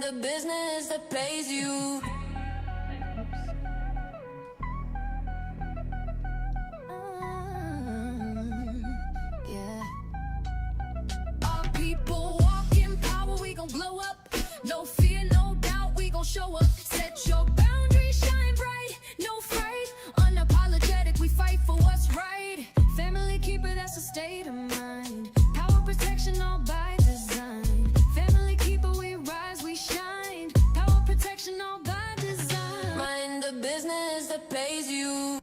Mind the business that pays you. Yeah. Our people walk in power, we gon' blow up. No fear, no doubt, we gon' show up. Set your boundaries, shine bright, no fright. Unapologetic, we fight for what's right. Family keeper, that's a state of mind. Power protection all by design. Family keeper, we rise, we shine. Power protection all by design. Mind the business that pays you.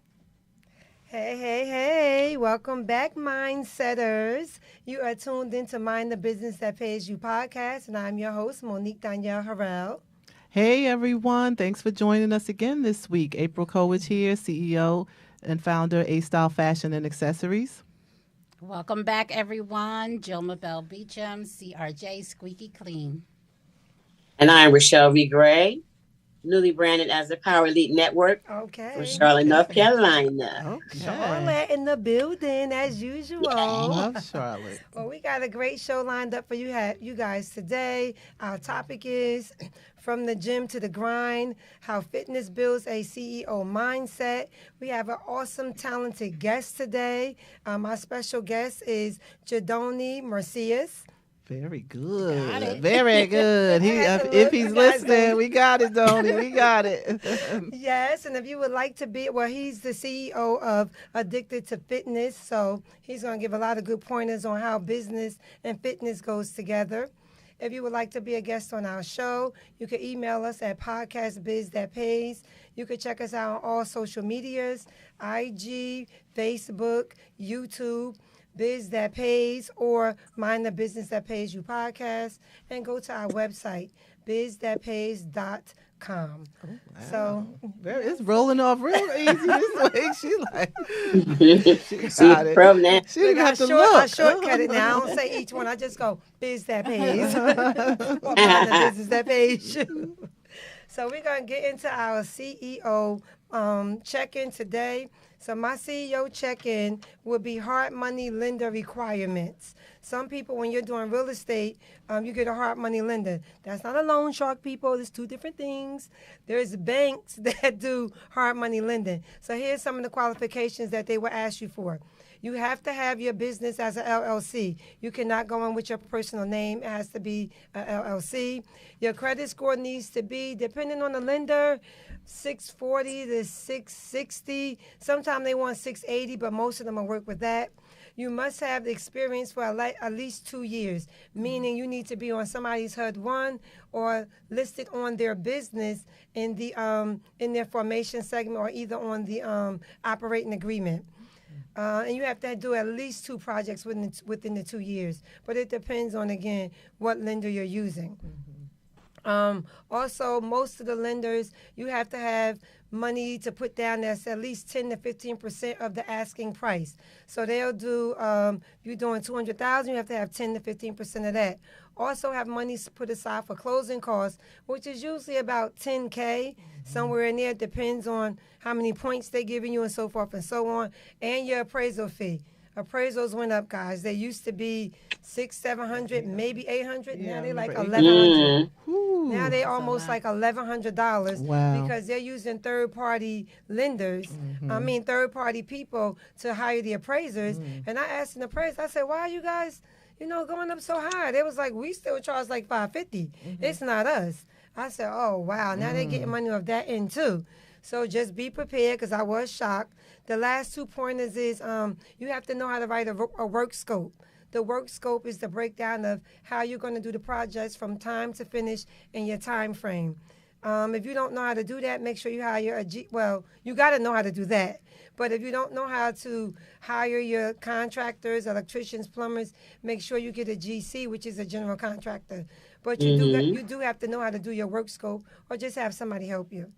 Hey, hey, hey. Welcome back, Mindsetters. You are tuned into Mind the Business That Pays You podcast, and I'm your host, Monique Danielle Harrell. Hey, everyone. Thanks for joining us again this week. April Coach here, CEO and founder, A-Style Fashion and Accessories. Welcome back, everyone. Jill Mabel Beecham, CRJ Squeaky Clean. And I'm Rochelle V. Gray, newly branded as the Power Elite Network for Charlotte, North Carolina. Okay. Charlotte in the building, as usual. Love Charlotte. Well, we got a great show lined up for you guys today. Our topic is From the Gym to the Grind, How Fitness Builds a CEO Mindset. We have an awesome, talented guest today. Our special guest is Dieudonne Merceus. Very good. Got it. Very good. If he's listening, we got it, Donnie. We got it. Yes, and if you would like to be, well, he's the CEO of Addicted to Fitness, so he's going to give a lot of good pointers on how business and fitness goes together. If you would like to be a guest on our show, you can email us at podcastbizthatpays. You can check us out on all social medias, IG, Facebook, YouTube, Biz That Pays, or Mind the Business That Pays You podcast, and go to our website, bizthatpays.com. Oh, wow. So it's rolling off real easy this week. She got it. From that. She didn't have to I look. shortcut it now. I don't say each one. I just go, Biz That Pays. Or Mind the Business That Pays You. So we're going to get into our CEO check-in today. So my CEO check-in would be hard money lender requirements. Some people, when you're doing real estate, you get a hard money lender. That's not a loan shark, people. There's two different things. There's banks that do hard money lending. So here's some of the qualifications that they will ask you for. You have to have your business as an LLC. You cannot go in with your personal name. It has to be an LLC. Your credit score needs to be, depending on the lender, 640 to 660. Sometimes they want 680, but most of them will work with that. You must have the experience for at least 2 years, meaning you need to be on somebody's HUD 1 or listed on their business in their formation segment or either on the operating agreement. And you have to do at least 2 projects within the 2 years. But it depends on, again, what lender you're using. Also, most of the lenders, you have to have money to put down that's at least 10 to 15% of the asking price. So they'll do, if you're doing $200,000, you have to have 10 to 15% of that. Also have money put aside for closing costs, which is usually about $10K, somewhere in there. It depends on how many points they're giving you and so forth and so on, and your appraisal fee. Appraisals went up, guys. They used to be $600, $700, maybe $800. Now they're like $1,100. Now they almost like $1,100 because they're using third-party lenders. Third-party people to hire the appraisers. And I asked an appraiser, I said, why are you guys, going up so high? They was like, we still charge like $550. It's not us. I said, oh, wow. Now they're getting money off that end, too. So just be prepared, because I was shocked. The last 2 pointers is you have to know how to write a work scope. The work scope is the breakdown of how you're going to do the projects from time to finish in your time frame. If you don't know how to do that, make sure you hire you got to know how to do that. But if you don't know how to hire your contractors, electricians, plumbers, make sure you get a GC, which is a general contractor. But you do have to know how to do your work scope, or just have somebody help you.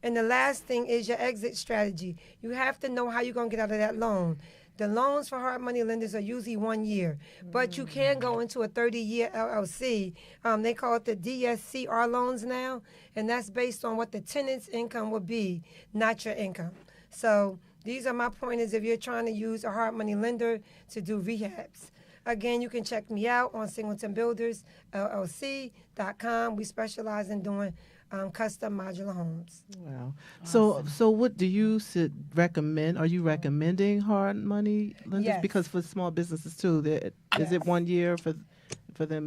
And the last thing is your exit strategy. You have to know how you're going to get out of that loan. The loans for hard money lenders are usually 1 year, but you can go into a 30-year LLC. They call it the DSCR loans now, and that's based on what the tenant's income would be, not your income. So these are my pointers if you're trying to use a hard money lender to do rehabs. Again, you can check me out on singletonbuildersllc.com. We specialize in doing custom modular homes. Wow. Awesome. So what do you recommend? Are you recommending hard money lenders? Yes. Because for small businesses too, is it 1 year for them?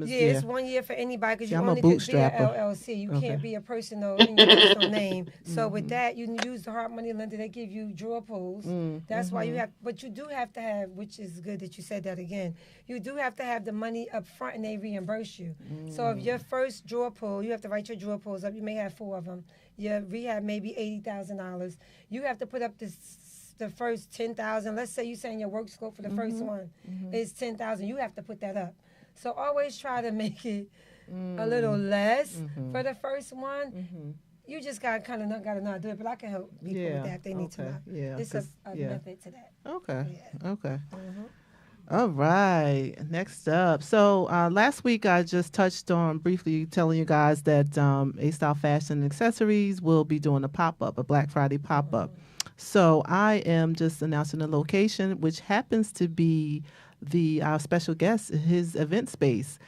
Yeah, it's 1 year for anybody because See, you I'm a only could be an bootstrapper. LLC. You Okay. can't be a personal in your personal name. So with that, you can use the hard money lender. They give you draw pools. That's why you have, but you do have to have, which is good that you said that again. You do have to have the money up front and they reimburse you. So if your first draw pool, you have to write your draw pools up. You may have 4 of them. Your rehab maybe $80,000. You have to put up the first $10,000. Let's say you're saying your work scope for the first one is $10,000. You have to put that up. So always try to make it a little less for the first one. You just got to know how to do it, but I can help people with that if they need to know. Yeah, It's a method to that. Okay. Yeah. Okay. All right. Next up. So last week I just touched on briefly telling you guys that A-Style Fashion and Accessories will be doing a pop-up, a Black Friday pop-up. So I am just announcing the location, which happens to be our special guest, his event space,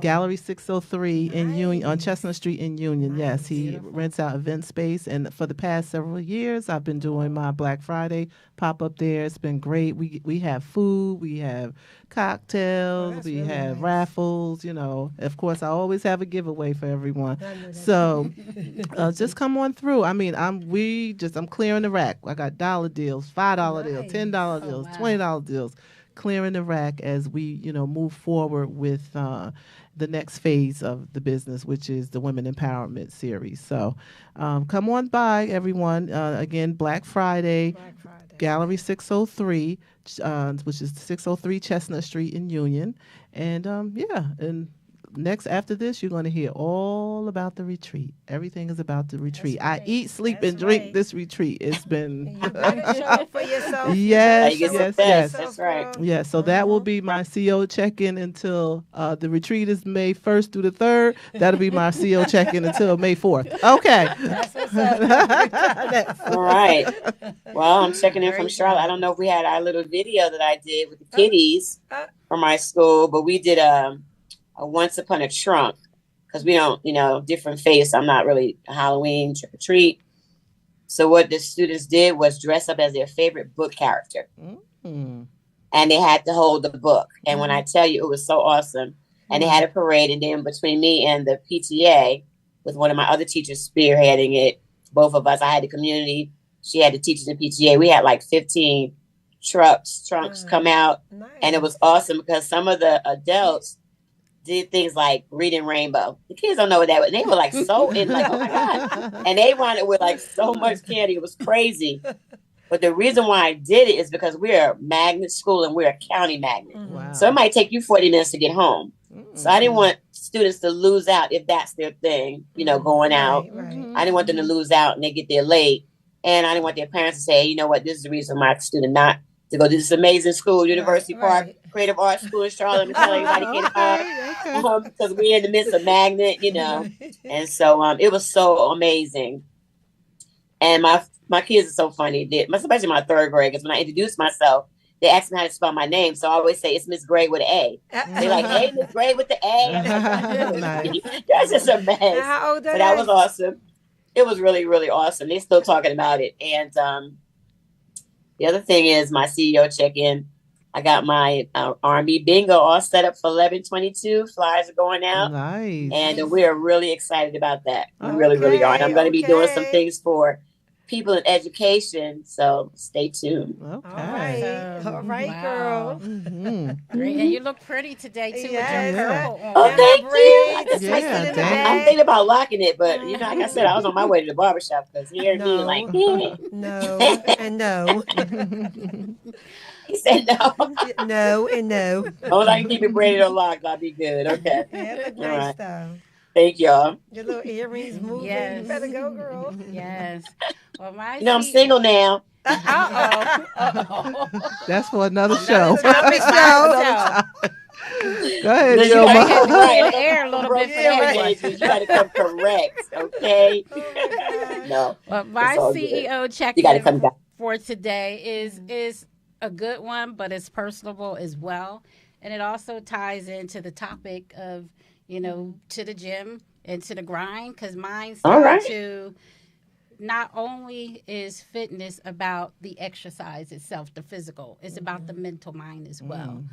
Gallery 603 in Union, on Chestnut Street in Union. Yes, he rents out event space, and for the past several years, I've been doing my Black Friday pop up there. It's been great. We have food, we have cocktails, we really have nice. raffles. You know, of course, I always have a giveaway for everyone. So just come on through. I mean, I'm clearing the rack. I got dollar deals, $5 deals, $10 deals, $20 deals. Clearing the rack as we, move forward with the next phase of the business, which is the Women Empowerment Series. So come on by, everyone. Again, Black Friday, Gallery 603, which is 603 Chestnut Street in Union. And, and next, after this, you're going to hear all about the retreat. Everything is about the retreat. Right. I eat, sleep, and drink this retreat. It's been... You better show up for yourself. Yes. That's right. Yeah, so that will be my CO check-in until the retreat is May 1st through the 3rd. That'll be my CO check-in until May 4th. Okay. That's what's up. All right. Well, I'm checking in from Charlotte. I don't know if we had our little video that I did with the kiddies from my school, but we did a Once Upon a Trunk, because we don't, different face. I'm not really a Halloween trick or treat. So what the students did was dress up as their favorite book character. And they had to hold the book. And when I tell you, it was so awesome. And they had a parade. And then between me and the PTA, with one of my other teachers spearheading it, both of us, I had the community, she had the teachers in PTA. We had like 15 trunks come out. Nice. And it was awesome because some of the adults did things like reading Rainbow. The kids don't know what that was. They were like so in, like, oh my God. And they wanted with like so much candy. It was crazy. But the reason why I did it is because we're a magnet school and we're a county magnet. Wow. So it might take you 40 minutes to get home. So I didn't want students to lose out if that's their thing, going out. Right. I didn't want them to lose out and they get there late. And I didn't want their parents to say, you know what, this is the reason my student not to go to this amazing school, University Park, Creative Arts School in Charlotte. I'm telling everybody, because we're in the midst of magnet, And so it was so amazing. And my kids are so funny. Especially my 3rd grade, because when I introduced myself, they asked me how to spell my name. So I always say it's Miss Gray with an A. They're like, hey, Miss Gray with the A. I'm like, that's just a mess. How old are but that was awesome. It was really, really awesome. They're still talking about it. And the other thing is my CEO check-in. I got my R&B bingo all set up for 11/22. Flyers are going out. Nice. And we are really excited about that. We really are. And I'm going to be doing some things for people in education. So stay tuned. Okay. All right, girl. Great. And you look pretty today, too, with your purple on. Oh, thank you. Yeah, I'm thinking about locking it, but, like I said, I was on my way to the barbershop because he heard me like, no, and no. He said no. No and no. Oh, I can keep it braided or locked. I'll be good. Okay. Yeah, look nice though. Thank y'all. Your little earrings moving. Yes. You better go, girl. Yes. Well, I'm single now. That's for another show. Another show. Go ahead, You Jilma. have to right. Air a little bit for that one. You got to come correct, okay? No. Well, my CEO check-in for today is a good one, but it's personable as well. And it also ties into the topic of, to the gym and to the grind, because mine's All tied right. to not only is fitness about the exercise itself, the physical, it's about the mental mind as well.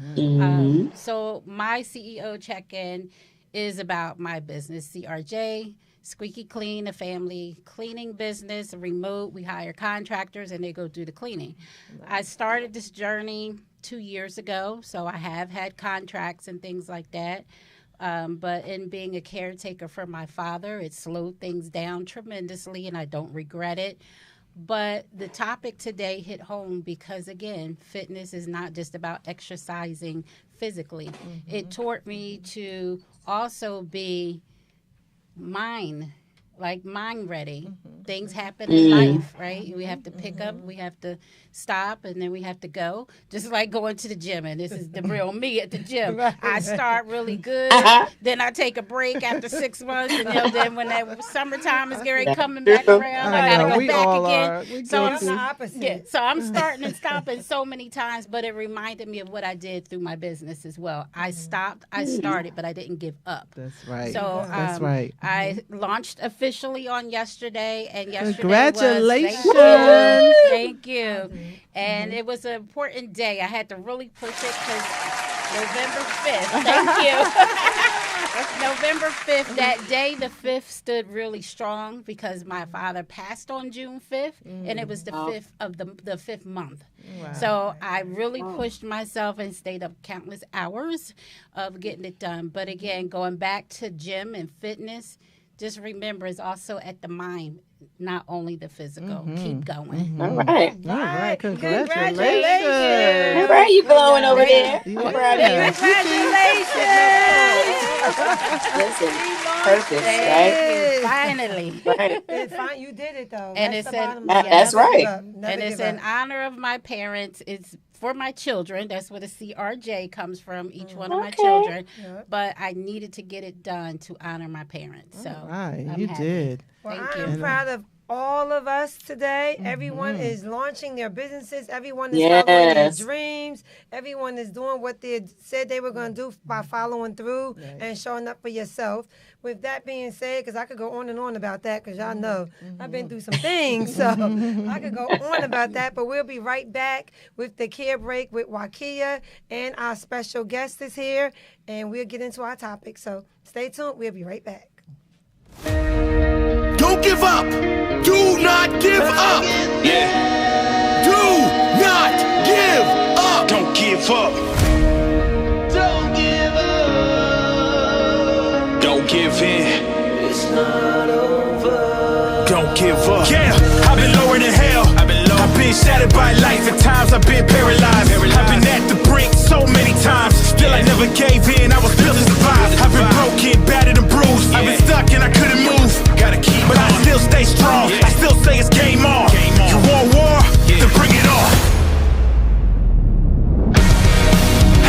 So my CEO check-in is about my business, CRJ, Squeaky Clean, a family cleaning business, remote. We hire contractors and they go do the cleaning. I started this journey 2 years ago, so I have had contracts and things like that. But in being a caretaker for my father, it slowed things down tremendously, and I don't regret it. But the topic today hit home because, again, fitness is not just about exercising physically. It taught me to also be mind ready. Things happen in life, right? We have to pick up, we have to stop, and then we have to go. Just like going to the gym, and this is the real me at the gym. I start really good, then I take a break after 6 months, and then when that summertime is coming back around, I gotta go back again. So I'm the opposite. Yeah, so I'm starting and stopping so many times, but it reminded me of what I did through my business as well. I stopped, I started, but I didn't give up. That's right. So That's right. I launched officially on yesterday, and yesterday Congratulations. was thank you. And it was an important day. I had to really push it because November 5th. Thank you. November 5th, that day, the 5th stood really strong because my father passed on June 5th, and it was the 5th of the 5th month. Wow. So I really pushed myself and stayed up countless hours of getting it done. But again, going back to gym and fitness, just remember, it's also at the mind, not only the physical. Keep going. All right. All right. Congratulations. All right, you glowing over there. Yeah. Congratulations. Listen, purpose, right? Finally. Right. It's fine. You did it though. And That's it's the an- bottom line. That's Never right. give up. Never And it's give in up. honor of my parents. It's for my children. That's where the CRJ comes from, each one of my children. Yep. But I needed to get it done to honor my parents. So All right. I'm You happy. did. Well, Thank I'm you. proud of all of us today. Everyone is launching their businesses. Everyone is following their Yes. dreams. Everyone is doing what they said they were going to do by following through and showing up for yourself. With that being said, because I could go on and on about that, because y'all know I've been through some things, so I could go on about that. But we'll be right back with the Care Break with Wakia, and our special guest is here, and we'll get into our topic. So stay tuned. We'll be right back. Don't give up. Do not give up. Yeah. Do not give up. Don't give up. Don't give up. Don't give in. It's not over. Don't give up. Yeah, I've been lower than hell. I've been shattered by life. At times I've been paralyzed. I've been at the brink so many times. Still I never gave in. I was built to survive. I've been broken, battered and bruised. I've been stuck and I couldn't move. Gotta keep but I still stay strong. I still say it's game on. You want war? Then bring it on.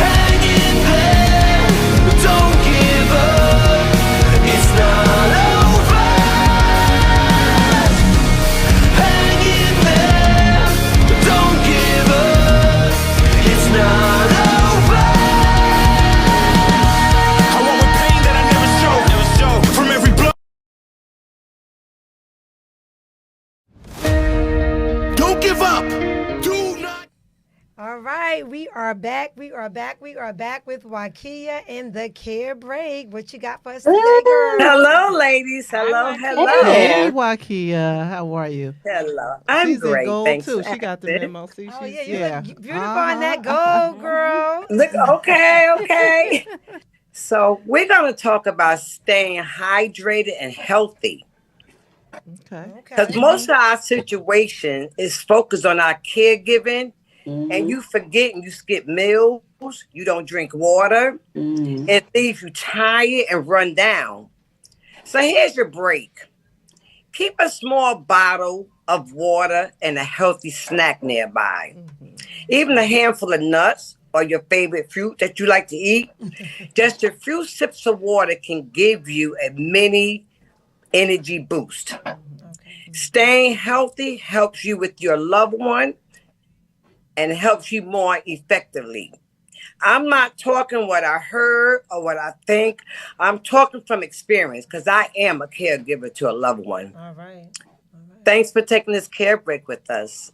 Hang in there. Don't give up. It's not over. Hang in there. Don't give up. It's not over. I walk with pain that I never show. From every blow. Don't give up. Do not. All right, we are back. We are back with Wakia and the Care Break. What you got for us today, girl? Hello, ladies. Hello, hello. Hey, Wakia. How are you? Hello. I'm She's great. in gold, Thanks. too. for She got the asking. memo. See, Oh, she's, yeah, you look beautiful in that gold, girl. Look, okay. So we're going to talk about staying hydrated and healthy. Okay. Because most of our situation is focused on our caregiving, and you forget and you skip meals, you don't drink water, it leaves you tired and run down. So here's your break. Keep a small bottle of water and a healthy snack nearby. Even a handful of nuts or your favorite fruit that you like to eat. Just a few sips of water can give you a mini energy boost. Staying healthy helps you with your loved one and helps you more effectively. I'm not talking what I heard or what I think. I'm talking from experience because I am a caregiver to a loved one. All right. Thanks for taking this care break with us.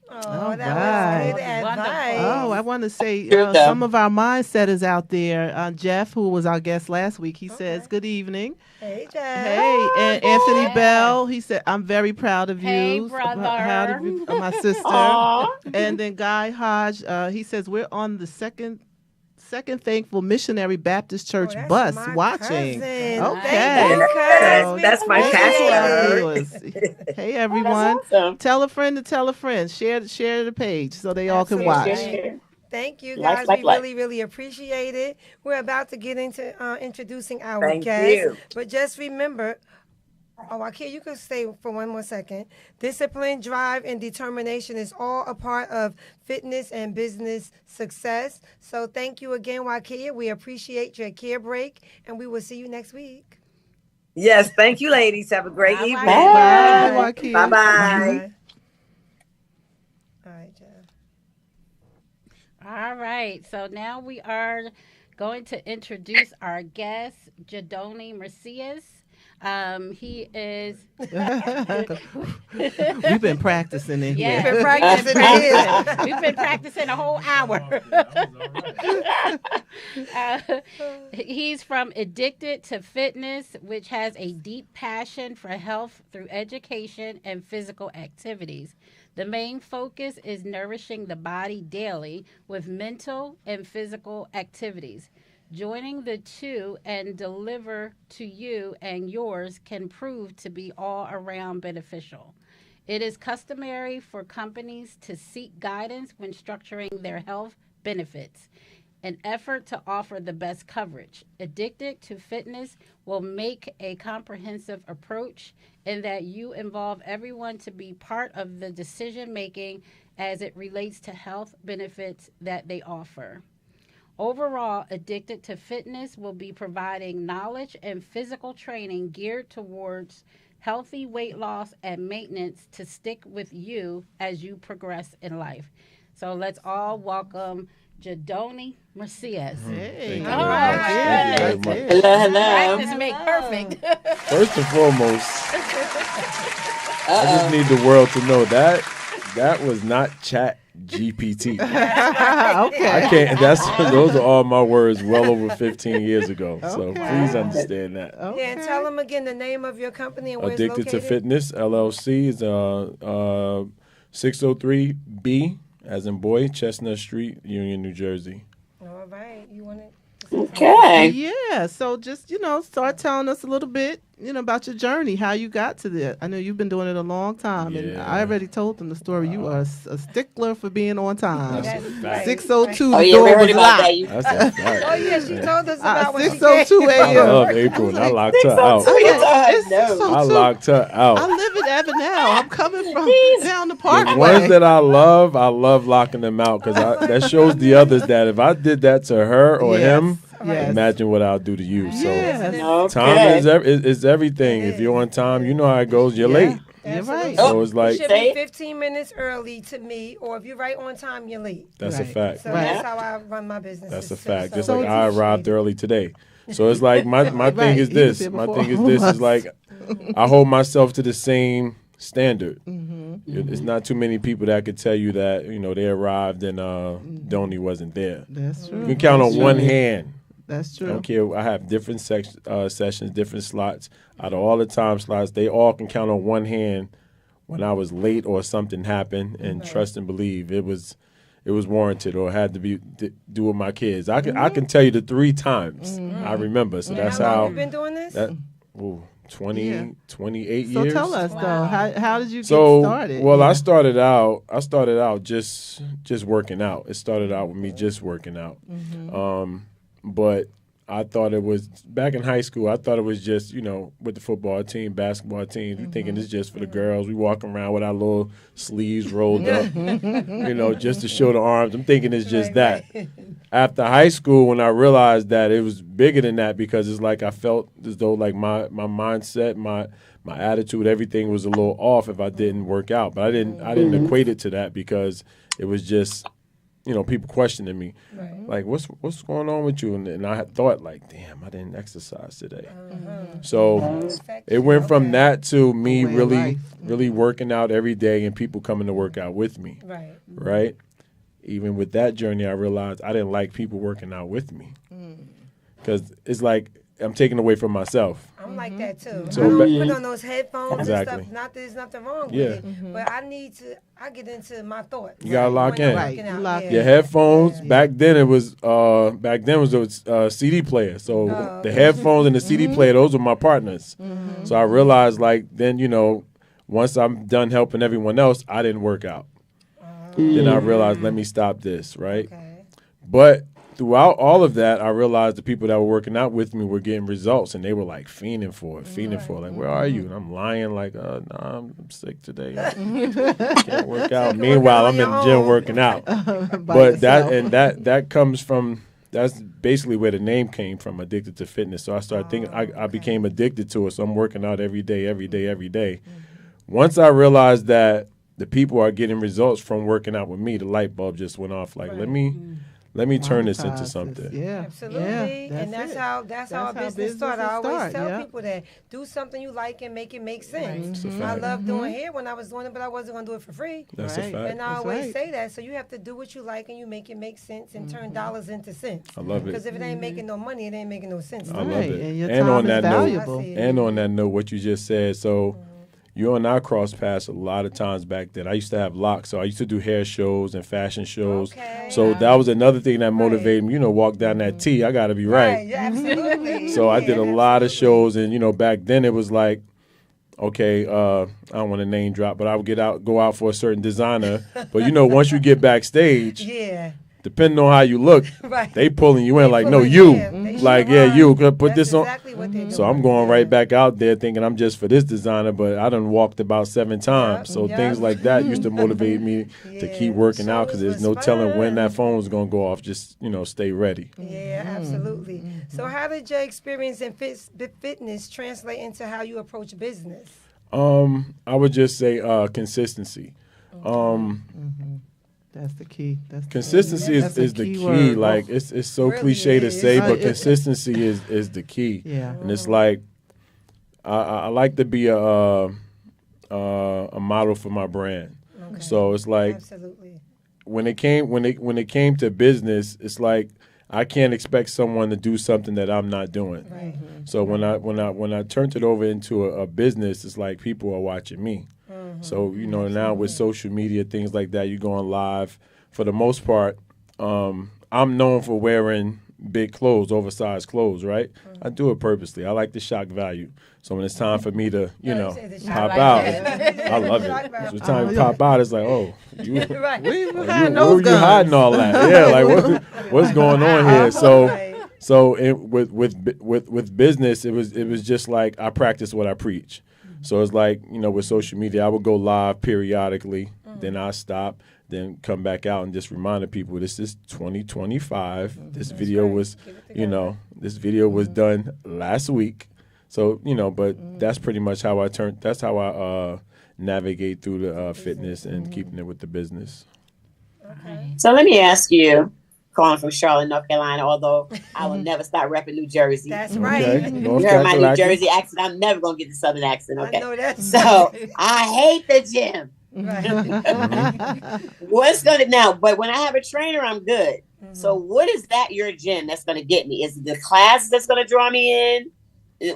Oh, that right. was good advice. Oh, I want to say True, though. some of our mindsetters out there. Jeff, who was our guest last week, he says, "Good evening." Hey, Jeff. Hey, and Anthony Bell, he said, "I'm very proud of you." Hey, brother. Proud of you, my sister. Aw. And then Guy Hodge, he says, "We're on the second Thankful Missionary Baptist Church that's bus my watching." cousin. Okay. Thank you, Yes, cousin. that's my We That's appreciate our it. viewers. Hey everyone. That's awesome. Tell a friend to tell a friend. Share the page so they all can watch. Share. Thank you, Life, guys. life, We life. really, really appreciate it. We're about to get into introducing our Thank guests. you. But just remember, Akil, you can stay for one more second. Discipline, drive, and determination is all a part of fitness and business success. So thank you again, Wakia. We appreciate your care break, and we will see you next week. Yes, thank you, ladies. Have a great Bye-bye. evening. Bye, Joaquin. Bye-bye. All right, Jeff. All right. So now we are going to introduce our guest, Dieudonne Merceus. He is. We've been practicing in Yeah, here. Been practicing it. We've been practicing a whole hour. He's from Addicted to Fitness, which has a deep passion for health through education and physical activities. The main focus is nourishing the body daily with mental and physical activities. Joining the two and deliver to you and yours can prove to be all around beneficial. It is customary for companies to seek guidance when structuring their health benefits, an effort to offer the best coverage. Addicted to Fitness will make a comprehensive approach in that you involve everyone to be part of the decision making as it relates to health benefits that they offer. Overall, Addicted to Fitness will be providing knowledge and physical training geared towards healthy weight loss and maintenance to stick with you as you progress in life. So let's all welcome Dieudonne Merceus. Hey. Oh, my Very goodness. much. Hello, hello. Practice make perfect. First and foremost, I just need the world to know that was not Chat GPT. Okay. I can't. Those are all my words well over 15 years ago. So please understand that. Yeah, and tell them again the name of your company and where it's Addicted located. to Fitness LLC is 603B as in boy, Chestnut Street, Union, New Jersey. All right. You want it? Okay. Yeah, so just, start telling us a little bit, about your journey, how you got to this. I know you've been doing it a long time, and Yeah. I already told them the story. You are a stickler for being on time. That's a fact. 6:02, Oh, the yeah, door we heard was about locked. that. You That's a fact. Oh, yeah, she told us about what she did. 6:02 I a.m. love April, and I locked her out. Oh, yeah, Oh, it's no. 6:02. I locked her I out. live in Avenel. I'm coming from down the The parkway. ones that I love locking them out because that shows the others that if I did that to her or him, Yes. imagine what I'll do to you. So Yes. Okay. time is everything. If you're on time, you know how it goes. You're late. You're right. So it's You like should Say be it. 15 minutes early to me, or if you're right on time, you're late. that's a Right. fact. So Right. that's how I run my business. That's a fact. Just So like I arrived early today. So it's like my thing Right. is He was this. here My before thing is all this of is like I hold myself to the same standard. It's not too many people that could tell you that they arrived and Donnie wasn't there. That's true. You can count on one hand. That's I true. don't care. I have different sessions, different slots. Out of all the time slots, they all can count on one hand when I was late or something happened. And trust and believe it was warranted or had to be do with my kids. I can tell you the 3 times I remember. So that's how long how you been doing this? that. Ooh, 20, Yeah. 28 So years. tell us though, how did you get So, started? well, Yeah. I started out just working out. It started out with me just working out. But I thought it was back in high school. I thought it was just with the football team, basketball team. We thinking it's just for the girls. We walk around with our little sleeves rolled up, just to show the arms. I'm thinking it's just that. After high school, when I realized that it was bigger than that, because it's like I felt as though like my mindset, my attitude, everything was a little off if I didn't work out. But I didn't equate it to that because it was just people questioning me, Right. like, what's going on with you? And I had thought, like, damn, I didn't exercise today. So it went from that to me way of really, life. really working out every day and people coming to work out with me. Right. Right? Even with that journey, I realized I didn't like people working out with me because it's like I'm taking away from myself. I'm like that too. So I don't ba- put on those headphones Exactly. and stuff. Not that there's nothing wrong Yeah. with it, but I get into my thoughts. You gotta lock when I'm in. working Right. out, Lock yeah. in. Your headphones back then it was a CD player. So Oh, the headphones and the CD player, those were my partners. So I realized like then once I'm done helping everyone else, I didn't work out. Then I realized let me stop this, right? Okay. But throughout all of that, I realized the people that were working out with me were getting results, and they were like fiending for it. Like, where are you? And I'm lying, like, nah, I'm sick today. I can't work out. Meanwhile, I'm in the gym working out. But that comes from that's basically where the name came from, addicted to fitness. So I started thinking I became addicted to it. So I'm working out every day. Once I realized that the people are getting results from working out with me, the light bulb just went off. Like, let me turn this into Monetize something. Yeah. Absolutely, Yeah, and that's it. how our business started. I always start, tell yeah. people that do something you like and make it make sense. That's a I fact. love doing hair when I was doing it, but I wasn't going to do it for free. That's a Right. fact. And I That's always right. say that. So you have to do what you like and you make it make sense and turn dollars into cents. I love Because it. if it ain't making no money, it ain't making no sense. I love Right, it. and your And time on is that note, valuable. I see. And on that note, what you just said, so you and I crossed paths a lot of times back then. I used to have locks, so I used to do hair shows and fashion shows. Okay. So that was another thing that motivated me. Walk down that T, I got to be right. Yeah, absolutely. So I did a lot of absolutely. shows, and back then it was like, okay, I don't want to name drop, but I would go out for a certain designer. But once you get backstage, Yeah. depending on how you look, Right. they pulling you in They like, no, pulling you, in. They like, sure yeah, are. you could put That's this on. exactly what they're So doing. I'm going Yeah. right back out there thinking I'm just for this designer, but I done walked about 7 times. So Yep. things like that used to motivate me to keep working out because there's no telling when that phone's going to go off. Just, stay ready. Yeah, absolutely. So, how did your experience in fitness translate into how you approach business? I would just say consistency. That's the key. Consistency That's is a the key key. word. Like it's so Really cliche to is. say, Uh, but it- consistency is the key. Yeah. And it's like I like to be a model for my brand. Okay. So it's like Absolutely. when it came to business, it's like I can't expect someone to do something that I'm not doing. Right. So when I turned it over into a business, it's like people are watching me. So now with social media, things like that, you're going live. For the most part, I'm known for wearing big clothes, oversized clothes, right? I do it purposely. I like the shock value. So when it's time for me to, you said the shock pop value. out, Yeah. I love Shock it. value. So it's time to pop out, it's like, oh, you. Right. We were Where hiding were those you guns. hiding all that? Yeah, like what's going on here? So Right. with business, it was just like I practice what I preach. So it's like with social media, I would go live periodically, then I stop, then come back out and just remind the people this is 2025. This video was, this video was done last week. So but that's pretty much how I turn. That's how I navigate through the fitness and keeping it with the business. So let me ask you, calling from Charlotte, North Carolina, although I will never stop repping New Jersey. That's right. Okay, North You heard my New Kakalaki. Jersey accent. I'm never going to get the Southern accent, I okay? know that. So I hate the gym. Right. What's going to now? But when I have a trainer, I'm good. So what is that your gym that's going to get me? Is it the class that's going to draw me in?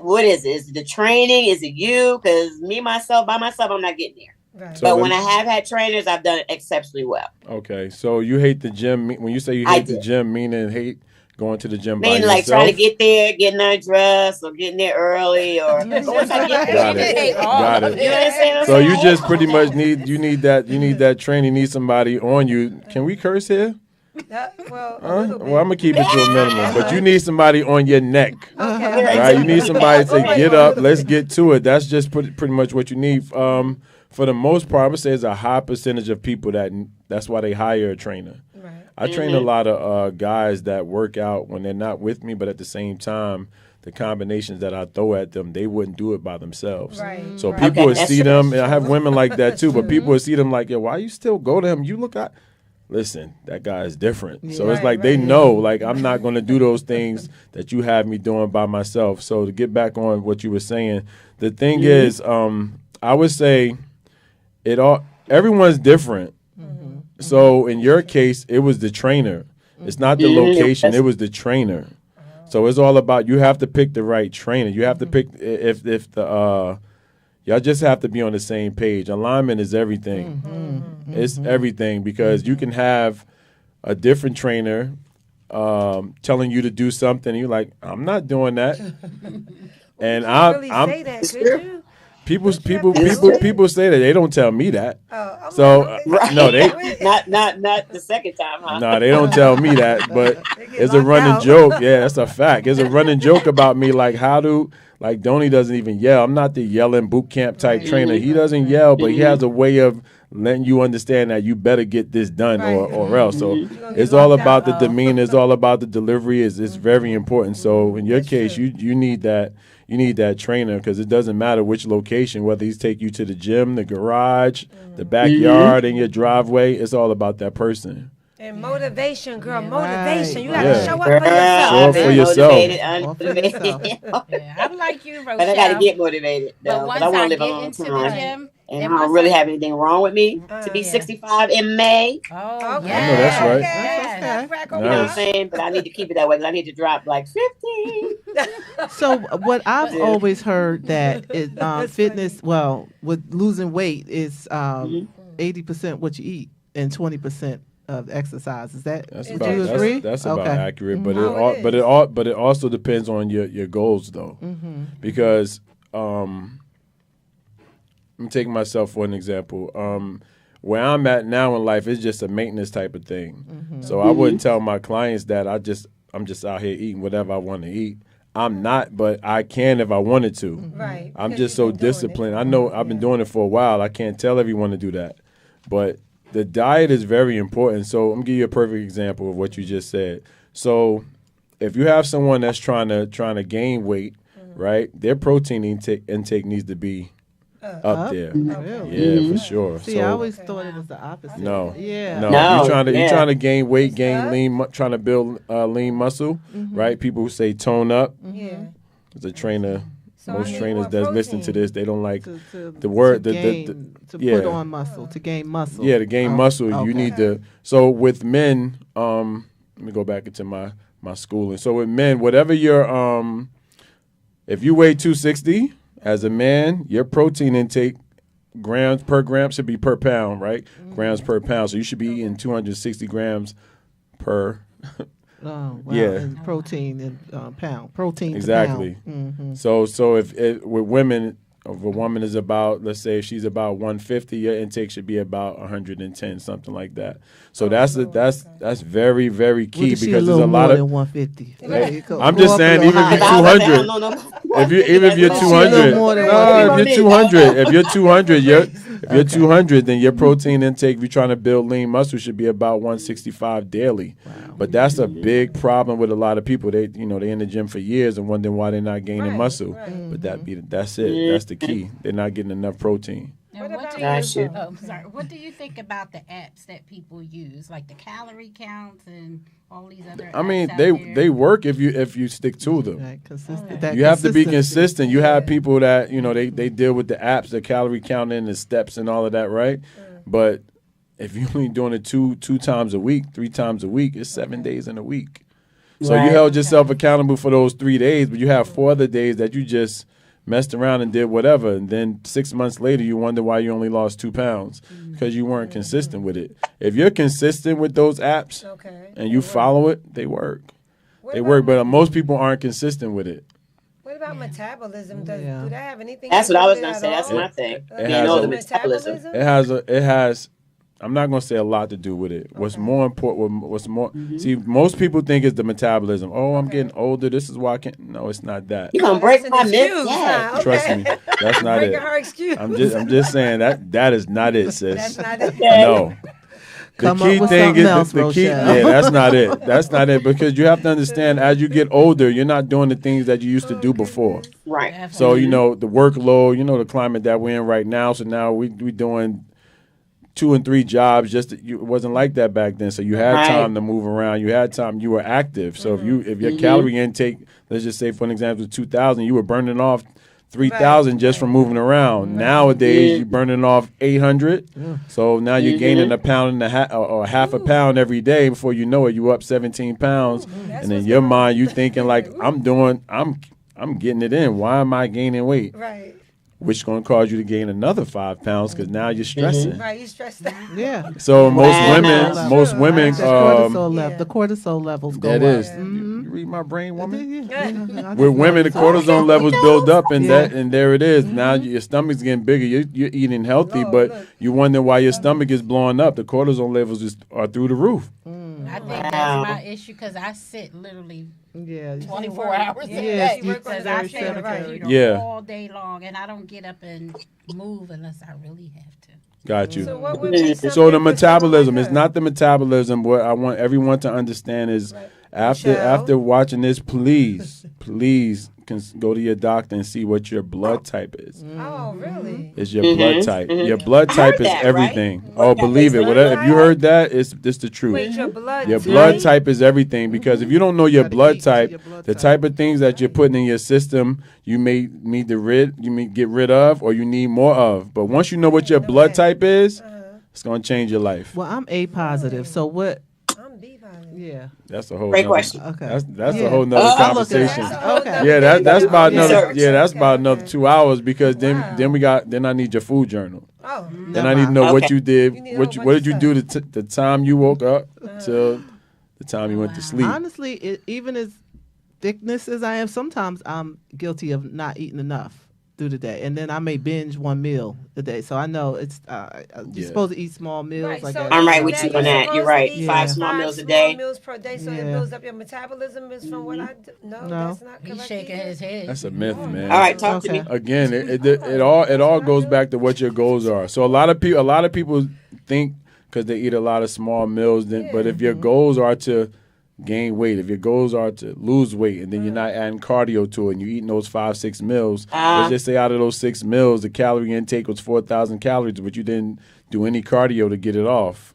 What is it? Is it the training? Is it you? Because by myself, I'm not getting there. Right. So But then- when I have had trainers, I've done it exceptionally well. Okay, so you hate the gym. When you say you I hate the do. gym, meaning hate going to the gym by Meaning yourself? like trying to get there, getting undressed, or getting there early, or once I get there, Got it. Hey, Got it. You understand? So you just pretty much need that training. You need somebody on you. Can we curse here? Well, a Huh? little bit. Well, I'm gonna keep it to a minimum, but you need somebody on your neck, Okay. right? You need somebody to get up. Let's get to it. That's just pretty much what you need. For the most part, I would say it's a high percentage of people that's why they hire a trainer. Right. I train a lot of guys that work out when they're not with me, but at the same time, the combinations that I throw at them, they wouldn't do it by themselves. Right. So Right. people Okay, would that's see true. them, and I have women like that too, but people would see them like, yeah, why you still go to him? You look at, listen, that guy is different. So Yeah. it's like they know, like I'm not going to do those things that you have me doing by myself. So to get back on what you were saying, the thing is, I would say everyone's different. So in your case, it was the trainer. It's not the location. It was the trainer. So it's all about, you have to pick the right trainer. You have to pick, if the y'all just have to be on the same page. Alignment is everything. It's everything, because you can have a different trainer telling you to do something. And you're like, I'm not doing that. And Really say that, could you? people say that. They don't tell me that. No, they not the second time, huh? no, they don't tell me that. But it's a running joke. Yeah, that's a fact. It's a running joke about me. Like, Donnie doesn't even yell. I'm not the yelling boot camp type trainer. He doesn't yell, but he has a way of letting you understand that you better get this done or else. So it's all about the demeanor. It's all about the delivery. It's very important. So in your case, you need that. You need that trainer, because it doesn't matter which location, whether he's take you to the gym, the garage, the backyard, in your driveway. It's all about that person. And motivation, girl, motivation. You Right. got to show up for yourself. Show up for yourself. Yeah, I'm like you, Rochelle. But I got to get motivated, But though. once But I I want to get live a long into the time. gym, And I don't really have anything wrong with me to be 65 in May. Oh, Okay. yeah. I know that's right. Okay. That's You know what I'm saying? But I need to keep it that way, because I need to drop like 50. So what I've always heard that is fitness, well, with losing weight is 80% what you eat and 20% of exercise. Is that? That's would about you agree? that's about Okay. accurate. But Oh, but it also depends on your goals, though, because I'm taking myself for an example. Where I'm at now in life is just a maintenance type of thing. So I wouldn't tell my clients that I'm just out here eating whatever I want to eat. I'm not, but I can if I wanted to. Right. I'm because just so you've been doing disciplined. it. I know I've been doing it for a while. I can't tell everyone to do that. But the diet is very important. So I'm gonna give you a perfect example of what you just said. So if you have someone that's trying to gain weight, right, their protein intake needs to be up there. Really? Yeah, for sure. See, so I always thought it was the opposite. no, Yeah. no. No, You're trying to gain weight, Yeah. trying to build lean muscle, right? People who say tone up. Yeah. As a trainer, So I most need trainers more that listen to protein. this, they don't like To the word to the gain, to yeah. put on muscle, to gain muscle. Yeah, to gain muscle, you okay. need to. So with men, let me go back into my schooling. So with men, whatever your if you weigh 260 as a man, your protein intake grams per gram should be per pound, right? Grams per pound. So you should be eating 260 grams per. Oh, wow. Yeah. And protein and pound. Protein Exactly. to pound. So if with women, if a woman is about, let's say if she's about 150, your intake should be about 110, something like that. So that's very, very What key, if she because a there's little a more lot of. than 150? There you go. I'm Go just up a saying, little even if higher. you're 200, if you're She a 200, little more than no, if 150. you're 200, if you're 200, then your protein intake, if you're trying to build lean muscle, should be about 165 daily. But that's a big problem with a lot of people. They in the gym for years and wondering why they're not gaining muscle. But that's it. That's the key. They're not getting enough protein. And what do Gosh, you, yeah. sorry. What do you think about the apps that people use, like the calorie counts and all these other? I mean, apps out they there? work if you stick to them. Right, consistent. That You have to be consistency. consistent. You have people that they deal with the apps, the calorie counting, the steps, and all of that, right? But if you're only doing it two times a week, 3 times a week, it's 7 days in a week. So you Right. held yourself accountable for those 3 days, but you have 4 other days that you just messed around and did whatever, and then 6 months later you wonder why you only lost 2 pounds because you weren't consistent with it. If you're consistent with those apps Okay. and you follow it, they work. What They about work, but most people aren't consistent with it. What about metabolism? Do that have anything? That's to what do I was with gonna it say. at That's all? my thing. It You has know a- the metabolism. It has I'm not going to say a lot to do with it. What's more important, what's more, see, most people think it's the metabolism. Oh, I'm getting older. This is why I can't. No, it's not that. You gonna break my That's an myth? excuse, Yeah. huh? Trust me, that's not Breaking it. her excuse. I'm just saying that is not it, sis. That's not it. No. The Come key up with thing something is else, the key. Rochelle. Yeah, that's not it. That's not it, because you have to understand, as you get older, you're not doing the things that you used to do before. Right. So the workload, the climate that we're in right now. So now we doing 2 and 3 jobs. It wasn't like that back then. So you had time to move around. You had time. You were active. So if your calorie intake, let's just say for an example, 2,000, you were burning off 3,000 just from moving around. Nowadays, you're burning off 800. So now you're gaining a pound and a half or half a pound every day. Before you know it, you up 17 pounds. And in your mind, you thinking like, I'm getting it in. Why am I gaining weight? Right. Which is going to cause you to gain another 5 pounds because now you're stressing. Right, you stressed out. Yeah. So most women, the cortisol levels go up. That is. You read my brain, woman. With women, the cortisol levels build up, and there it is. Now your stomach's getting bigger. You're eating healthy, but you wonder why your stomach is blowing up. The cortisol levels are through the roof. I think that's my issue because I sit literally 24 hours a day because I sit on the computer all day long, and I don't get up and move unless I really have to. Got you. So what would be So the metabolism is not the metabolism. What I want everyone to understand is after watching this, please can go to your doctor and see what your blood type is. Oh, really? It's your blood type. Your blood type is everything. Right? Oh, believe it. Whatever. If you heard that, it's the truth. Wait, your blood type is everything because if you don't know your blood type, the type of things that you're putting in your system, you may need to get rid of, or you need more of. But once you know what your blood type is, it's gonna change your life. Well, I'm A positive, so what? Yeah, that's a whole great question. Okay, that's a whole nother conversation. Okay, yeah, that's about another. Yeah, that's about another 2 hours because then I need your food journal. Oh, then I need to know what you did. What did you do the time you woke up till the time you went to sleep? Honestly, even as thickness as I am, sometimes I'm guilty of not eating enough through the day, and then I may binge one meal a day. So I know it's you're supposed to eat small meals. Right, like so that. I'm right with you on that. You're right. 5 small meals a day. 5 meals per day, so it builds up your metabolism. Is from what I do. No, that's not correct. He's shaking his head. That's a myth, man. All right, talk to me. Again, it all goes back to what your goals are. So a lot of people think because they eat a lot of small meals, but if your goals are to gain weight, if your goals are to lose weight, and then you're not adding cardio to it, and you're eating those 5-6 meals, let's just say out of those 6 meals, the calorie intake was 4,000 calories, but you didn't do any cardio to get it off.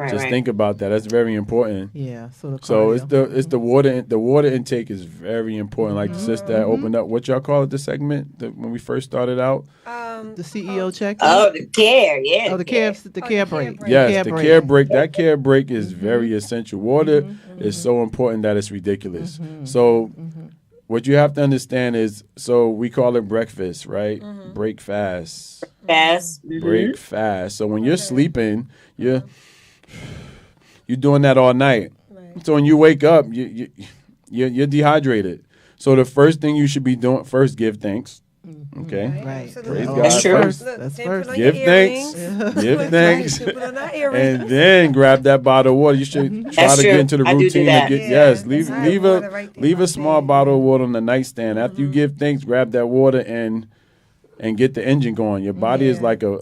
Just think about that. That's very important. Yeah. So it's the water. The water intake is very important. Like the sister that opened up. What y'all call it? The segment when we first started out. The CEO check. Oh, the care. Yeah. Oh, the care break. Yes, the care break. That care break is very essential. Water is so important that it's ridiculous. So what you have to understand is, so we call it breakfast, right? Break fast. Break fast. So when you're sleeping, you're doing that all night. Right. So when you wake up, you're dehydrated. So the first thing you should be doing, first give thanks. Okay. Right. Praise God. That's true. That's first. Give thanks. Give thanks. And then grab that bottle of water. You should try to get into the routine to get leave a small bottle of water on the nightstand. After you give thanks, grab that water and get the engine going. Your body is like a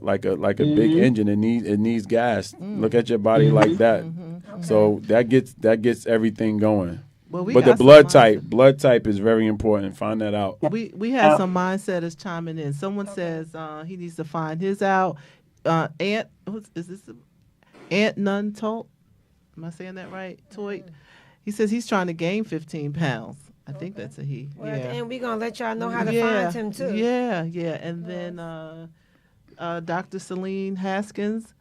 big engine. It needs gas. Look at your body like that. Okay. So that gets everything going. Well, but the blood type is very important. Find that out. We have some mindsetters chiming in. Someone says he needs to find his out. Ant Nuntolt? Am I saying that right? Toy. He says he's trying to gain 15 pounds. I think that's a he. Well, and we're going to let y'all know how to find him, too. Yeah. And then Dr. Celine Haskins,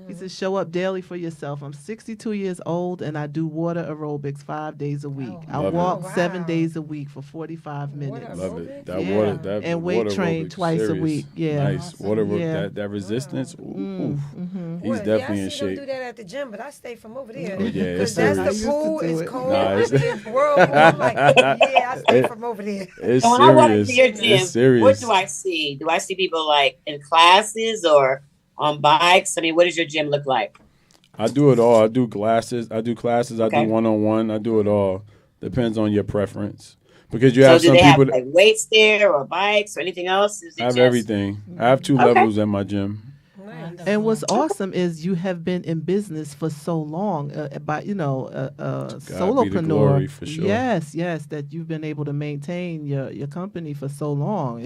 he says, show up daily for yourself. I'm 62 years old, and I do water aerobics 5 days a week. I walk 7 days a week for 45 minutes. Love it. And weight train twice a week. Yeah. Nice. Water that resistance. Ooh. He's definitely in shape. I do that at the gym, but I stay from over there. Oh, yeah, it's that's serious. the pool. It's cold. It's world. I'm like, I stay from over there. It's when serious. I walk into your gym, it's serious. What do I see? Do I see people like in classes or on bikes? I mean, what does your gym look like? I do it all. I do classes. I do one-on-one. I do it all. Depends on your preference. Because you have some people have like weights there or bikes or anything else? I have everything. I have 2 levels at my gym. And what's awesome is you have been in business for so long, solopreneur. For sure. Yes, that you've been able to maintain your company for so long.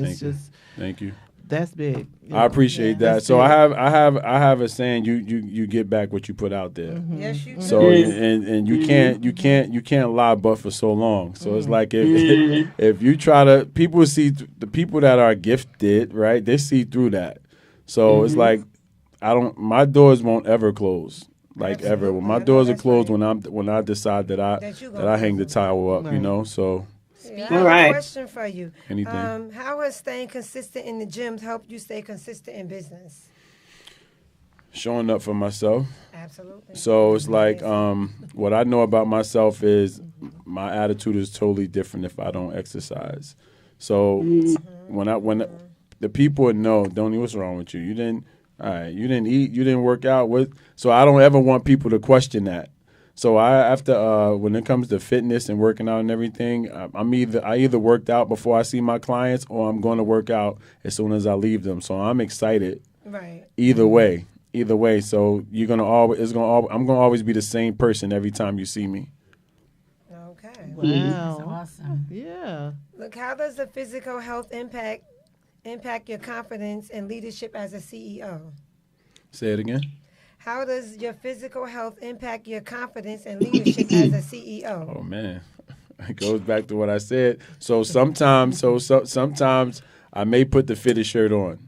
Thank you. That's big. I appreciate that. So I have a saying: you get back what you put out there. Yes, you do. So and you can't lie but for so long. So it's like if you try to, people see the people that are gifted, right? They see through that. So it's like my doors won't ever close. Like ever. When my doors are closed, when I decide that I hang the towel up, you know. So I have a question for you. Anything. How has staying consistent in the gyms helped you stay consistent in business? showing up for myself. Absolutely. So it's like what I know about myself is my attitude is totally different if I don't exercise. So when the people would know, Donnie, what's wrong with you? You didn't eat, you didn't work out. So I don't ever want people to question that. So when it comes to fitness and working out and everything, I either worked out before I see my clients or I'm going to work out as soon as I leave them. So I'm excited. Right. Either way. So I'm gonna always be the same person every time you see me. Okay. Wow. That's awesome. Yeah. Look, how does the physical health impact your confidence and leadership as a CEO? Say it again. How does your physical health impact your confidence and leadership as a CEO? Oh man, it goes back to what I said. So sometimes I may put the fitted shirt on.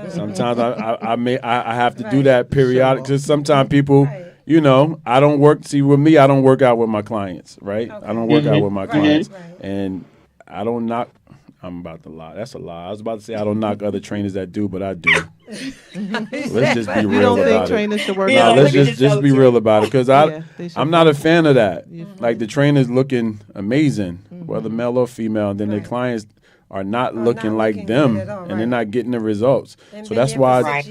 Sometimes I have to do that periodically. Because sometimes people, I don't work. See, with me, I don't work out with my clients, right? Okay. I don't work out with my clients, and I don't knock. I'm about to lie. That's a lie. I was about to say I don't knock other trainers that do, but I do. Let's just be real about it. Trainers should work No, out. let's just be real about it, because I'm not a fan of that. Like the trainers looking amazing, whether male or female, and then the clients are not looking like them, and they're not getting the results. So that's why,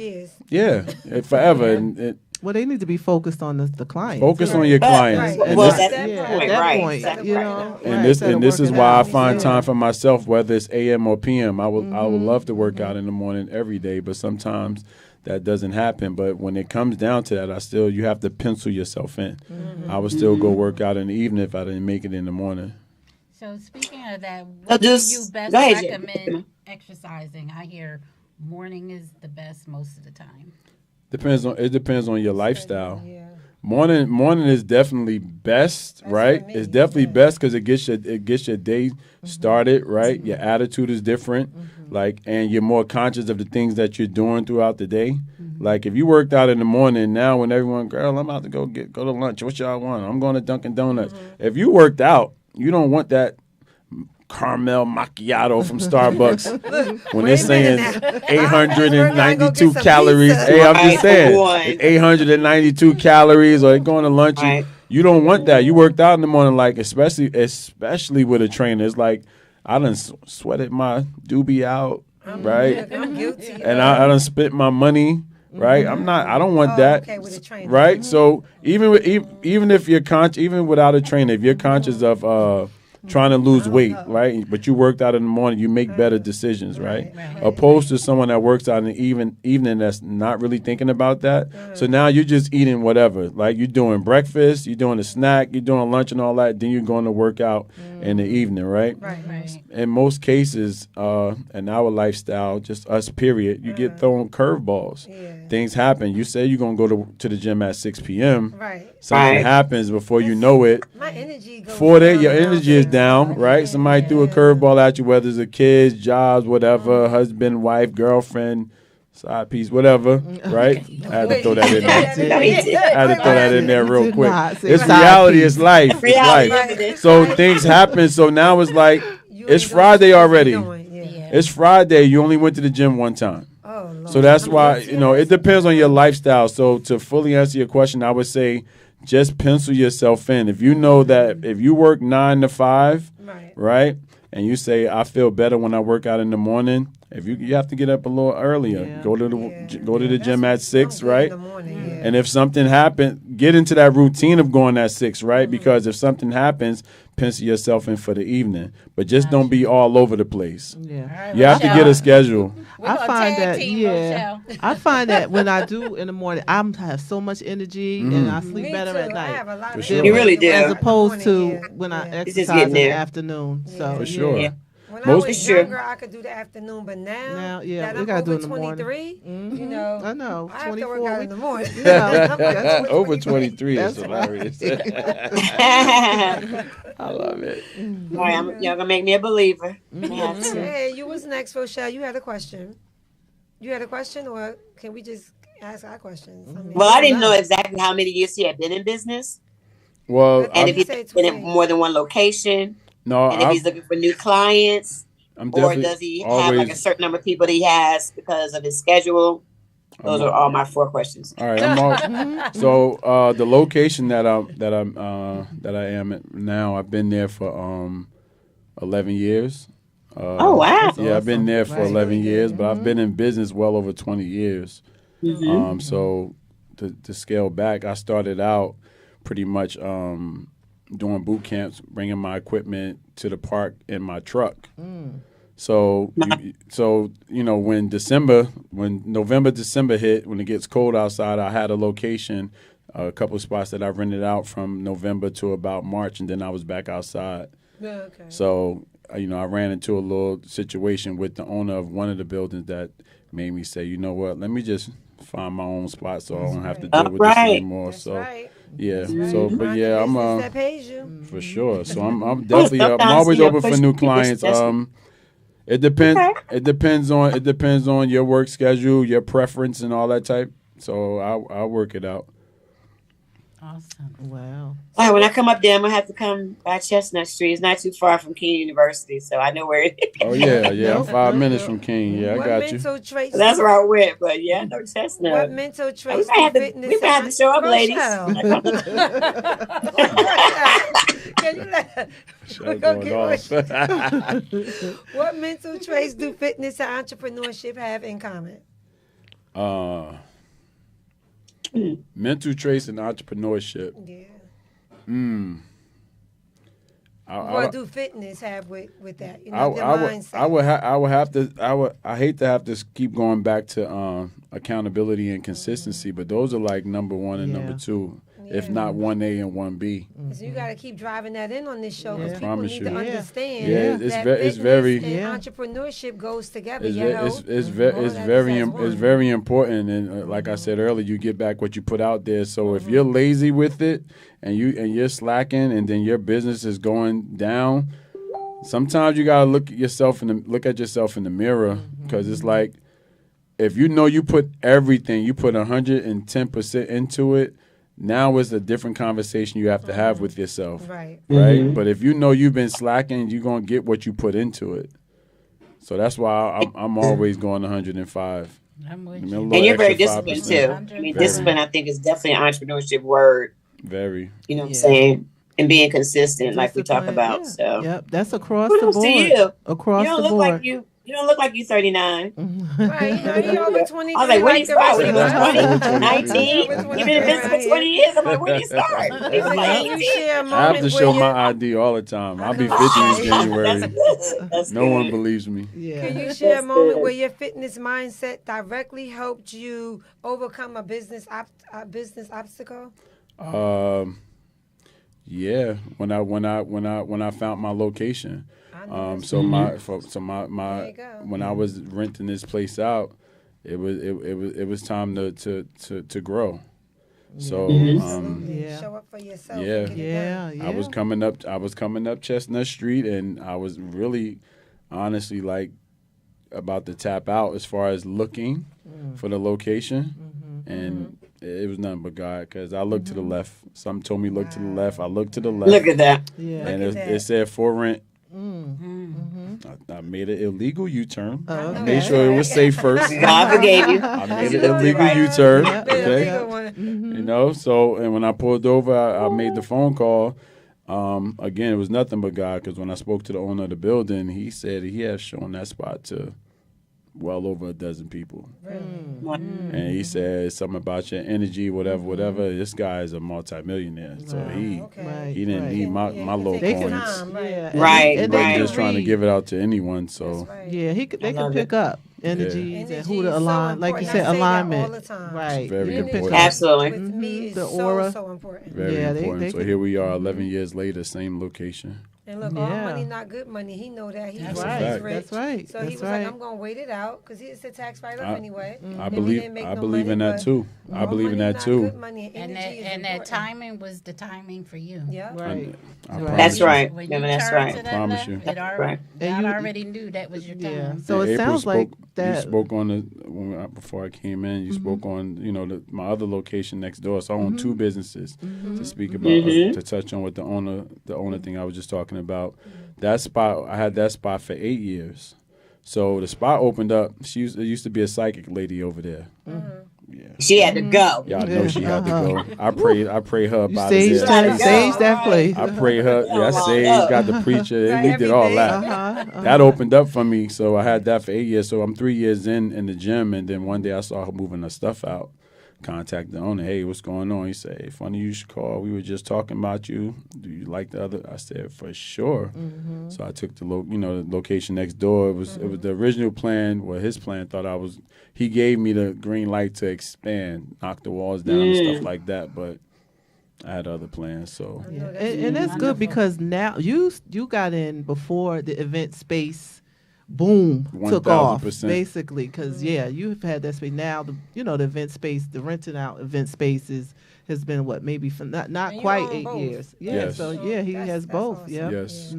forever. Well, they need to be focused on the client. Focus on your clients. Right. And Well, this, that's at that point, Exactly. you know. and this is why I find time for myself, whether it's AM or PM. I would love to work out in the morning every day, but sometimes that doesn't happen. But when it comes down to that, you have to pencil yourself in. I would still go work out in the evening if I didn't make it in the morning. So speaking of that, what do you best recommend exercising? I hear morning is the best most of the time. It depends on your lifestyle. Yeah. Morning is definitely best, right? It's definitely best because it gets your day started, right? Your attitude is different, and you're more conscious of the things that you're doing throughout the day. Like if you worked out in the morning, now when everyone, girl, I'm about to go to lunch. What y'all want? I'm going to Dunkin' Donuts. If you worked out, you don't want that caramel macchiato from Starbucks when they're saying 892 calories. Hey, I'm just saying 892 calories, or they're going to lunch. Right. You don't want that. You worked out in the morning, like especially with a trainer. It's like I done sweated my doobie out, right? I'm guilty. And I done spent my money. Right, I don't want that. Okay, with a trainer. Right, so even if you're even without a trainer, if you're conscious of trying to lose weight, right? But you worked out in the morning, you make better decisions, right? Opposed to someone that works out in the evening that's not really thinking about that. So now you're just eating whatever. Like you're doing breakfast, you're doing a snack, you're doing lunch and all that, then you're going to work out in the evening, right? Right. In most cases, in our lifestyle, just us period, you get thrown curveballs. Yeah. Things happen. You say you're going to go to the gym at 6 p.m. Right. Something happens before you know it. My energy goes down. Your energy is down, right? Somebody threw a curveball at you, whether it's a kid, jobs, whatever, husband, wife, girlfriend, side piece, whatever, right? I had to throw that in there. I had to throw that in there real quick. It's reality. It's life. It's life. So things happen. So now it's like, it's Friday already. It's Friday. You only went to the gym one time. So that's why, it depends on your lifestyle. So to fully answer your question, I would say just pencil yourself in. If you know that if you work 9 to 5, right, and you say, I feel better when I work out in the morning, if you have to get up a little earlier, go to the gym at 6, right? And if something happens, get into that routine of going at 6, right? Because if something happens, pencil yourself in for the evening. But just don't be all over the place. Yeah. You have to get a schedule. I find that when I do in the morning, I have so much energy and I sleep better at night. You really do. As opposed to when I exercise in the afternoon. So for sure. Yeah. When I Most was Sure. younger, I could do the afternoon, but now yeah, that we I'm gotta do over it in the morning. 23, you know, I know. I have to 24 work out we- in the morning. Yeah, I'm Over 23 is That's hilarious. I love it. All right, y'all gonna make me a believer. I have to. Hey, you was next, Rochelle. You had a question. You had a question, or can we just ask our questions? I mean, Well, I didn't know exactly how many years he had been in business, Well, and I'm- if You he's said been in 28. more than one location, no, and if he's looking for new clients, I'm or definitely does he have always. like a certain number of people that he has because of his schedule? Those are all my 4 questions. All right, I'm all. So the location that I am at now, I've been there for 11 years. Oh wow! Yeah, I've been there for Right. 11 years, but I've been in business well over 20 years. So to scale back, I started out pretty much doing boot camps, bringing my equipment to the park in my truck. So when November, December hit, when it gets cold outside, I had a location, a couple of spots that I rented out from November to about March, and then I was back outside. Okay. So, I ran into a little situation with the owner of one of the buildings that made me say, you know what, let me just find my own spot so I don't have to deal with this anymore. That's So, right. yeah. Right. So, but Find yeah, the I'm business that pays you. for sure. So I'm definitely I'm sometimes, always open for push new people, clients. especially- It depends. Okay. It depends on your work schedule, your preference, and all that type. So I'll work it out. Awesome. Wow. All right, when I come up there, I'm gonna have to come by Chestnut Street. It's not too far from King University, so I know where it is. Oh yeah. I'm 5 minutes from King. Yeah, I What got you. mental traits? That's where I went, but yeah, I know Chestnut. What mental We traits might have do to, fitness? we might have to show up, ladies. Rochelle, can you let? Shut We're gonna going get off. What mental traits do fitness and entrepreneurship have in common? Mental traits and entrepreneurship. Yeah. I What do fitness have with that? You know, their mindset. I hate to have to keep going back to accountability and consistency, but those are like number 1 and number 2, if not 1A and 1B. So you got to keep driving that in on this show because Yeah. people Promise need you. to understand Yeah, it's that it's fitness very- and Yeah. entrepreneurship goes together. It's, you know? it's, it's, ve- All it's that very is as im- one. it's very important, and like I said earlier, you get back what you put out there. So if Mm-hmm. you're lazy with it and you're slacking, and then your business is going down, sometimes you gotta look at yourself in the mirror, because it's like, if you know you put everything, you put 110% into it. Now it's a different conversation you have to have with yourself. Right. Right? But if you know you've been slacking, you're going to get what you put into it. So that's why I'm always going 105. I'm with I mean, a you. little And you're very extra disciplined 5%. too. I mean, Very. discipline, I think, is definitely an entrepreneurship word. Very. You know what I'm Yeah. saying? And being consistent, like we talk Discipline, about. yeah. So, Yep, that's across kudos the board. to you. Across You don't the look board. like you. You don't look like you 39. Right. You know, you over 23. I was like, when you the rest start? When of you was us. 20, 19? Over You've 23 been in business right for 20 here. years. I'm like, when you start? I'm like, Can you 18. share a I have moment to where show you my ID all the time. I'll be know. 50 in That's January. good. That's No one good. believes me. Yeah. Can you share a That's moment good. where your fitness mindset directly helped you overcome a business obstacle? Yeah, when I found my location. So There my you go. when I was renting this place out, it was time to grow. So Absolutely. Yeah. Show up for yourself. Yeah. And get it done. Yeah. I was coming up Chestnut Street, and I was really honestly like about to tap out as far as looking for the location, and it was nothing but God, because I looked to the left. Something told me look to the left. I looked to the left. Look at that. Yeah. And Look at it that. said for rent. I made an illegal U-turn. I okay. made sure it was safe first. God forgave you. I made You an know illegal right. U-turn. Yeah. Okay. Big one. You know, so, and when I pulled over, I made the phone call. Again, it was nothing but God, because when I spoke to the owner of the building, he said he has shown that spot to well over a dozen people. And he said something about your energy, whatever. This guy is a multimillionaire, so he Okay. he didn't need my little Take can- his coins. time, right. Yeah. Right, And He they right. can just trying to read. give it out to anyone. So That's right. Yeah, they can love pick it. up energies Energy and who is to so align, like you important. said, I say that alignment. all the time. Right. Very You can pick important. up. Absolutely. With me, it's The so, aura. so important. very Yeah, they important. So can- here we are, 11 years later, same location. And look, all money not good money. He know that. He's That's rich. right. He's rich. That's right. So That's he was right. like, I'm going to wait it out because it's a tax write-off anyway. I Maybe he believe didn't make I no believe money, in that but too. I all believe in money that not too. good money. And Energy is that important. timing was the timing for you. Yeah. Right. I Right. promise That's you. right. When Yeah, you that's turned right. to that Promise left, you. it already, Right. And God you- already knew that was your time. Yeah. So it April sounds like spoke, that. You spoke on before I came in. You spoke on my other location next door. So I own two businesses. To speak about to touch on what the owner thing I was just talking about. That spot, I had that spot for 8 years. So the spot opened up. There used to be a psychic lady over there. Yeah. She had to go. Y'all know she had to go. I pray her You about saged it. that, Gotta you go. saged that place. I pray her. Yeah, I saved, got the preacher. Got We did all everything. that. That opened up for me. So I had that for 8 years. So I'm 3 years in the gym, and then one day I saw her moving her stuff out. Contacted the owner. Hey, what's going on? He said, hey, funny you should call. We were just talking about you. Do you like the other? I said, for sure. So I took the location next door. It was the original plan. Well, his plan he gave me the green light to expand, knock the walls down and stuff like that. But I had other plans. So Yeah. And that's good because now you got in before the event space boom took off 1000%. basically because you've had that space now. The event space, the renting out event spaces has been maybe for not And you quite own 8 both. years. Yeah, Yes. so he That's- has that's both. awesome. Yeah. yes.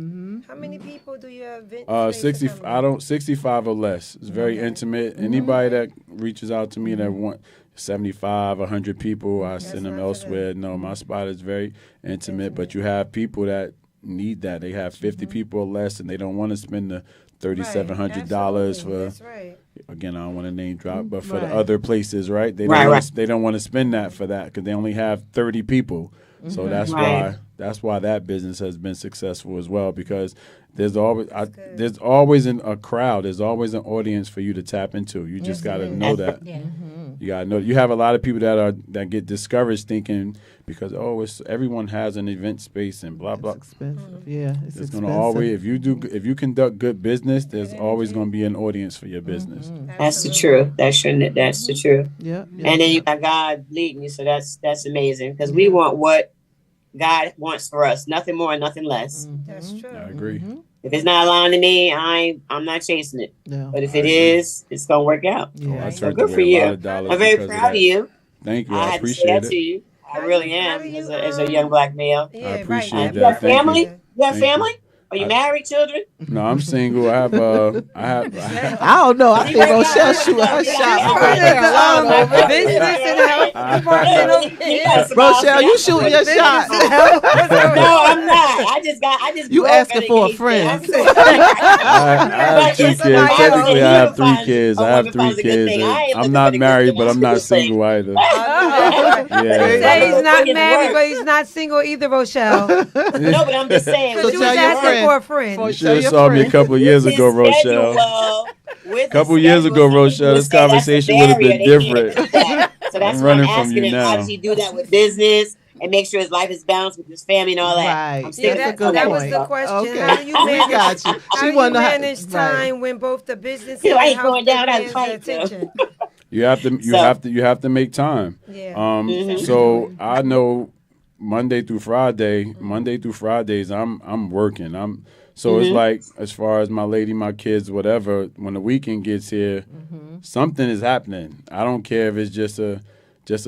How many people do you have? 65 or less. It's very intimate. Anybody that reaches out to me that want 75, 100 people, I send them not for elsewhere. No, my spot is very intimate, but you have people that need that. They have 50 people or less, and they don't want to spend the $3,700 for. That's right. Again, I don't want to name drop, but for the Right. other places, right? They Right, they don't want to spend that for that because they only have 30 people. So that's Right. why that business has been successful as well because there's always a crowd. There's always an audience for you to tap into. You just got to know that. Yeah. You got to know. You have a lot of people that get discouraged thinking because everyone has an event space and blah blah. It's expensive. Yeah, it's There's expensive. gonna always if you conduct good business, there's always gonna be an audience for your business. That's the truth. That's the truth. Yeah. And then you got God leading you, so that's amazing because we want what God wants for us, nothing more, nothing less. That's true. I agree. If it's not aligned to me, I'm not chasing it. No. But if it is, it's gonna work out. Yeah. I So turned good away for a you. lot of dollars I'm very because proud of that. you. Thank you. I I had to appreciate say that it. to you. I really How am do you, as a young black male. Yeah, I appreciate right. that. You got Thank you. family? You got Thank you. family? Are you married, children? No, I'm single. I have. I don't know. I think right Rochelle now, shoot her you shot. got right married. there. Business and health department over here. Rochelle, you shooting your shot. No, I'm not. I just. You broke asking at for a 18. friend. I'm so- I have 2 kids. somebody else. Technically, I have 3 Woman kids. I finds have a 3 good kids. thing. I ain't I'm looking not for the good married, thing. but I'm I'm not just saying. single either. He Yeah. said he's not Bring it to married, work. but he's not single either, Rochelle. No, but I'm just saying. So She with was tell your asking friend. for a friend. For- You should have saw me a couple of years his ago, Rochelle. schedule, with A couple his years schedule, ago, some Rochelle, people this say that's a conversation would have been barrier. They can't different. do that. So that's I'm why I'm running from asking you him, how now. does he do that with business and make sure his life is balanced with his family and all that? Right. I'm still That's a working good on that that was point. the stuff. question. Okay. How do you We manage? got you. How She do wanted you to ha- manage right. time when both the business You know, I and ain't health going down that demands fight, the attention? You have to make time. Yeah. So I know Monday through Fridays, I'm working. So it's like as far as my lady, my kids, whatever. When the weekend gets here, something is happening. I don't care if it's just a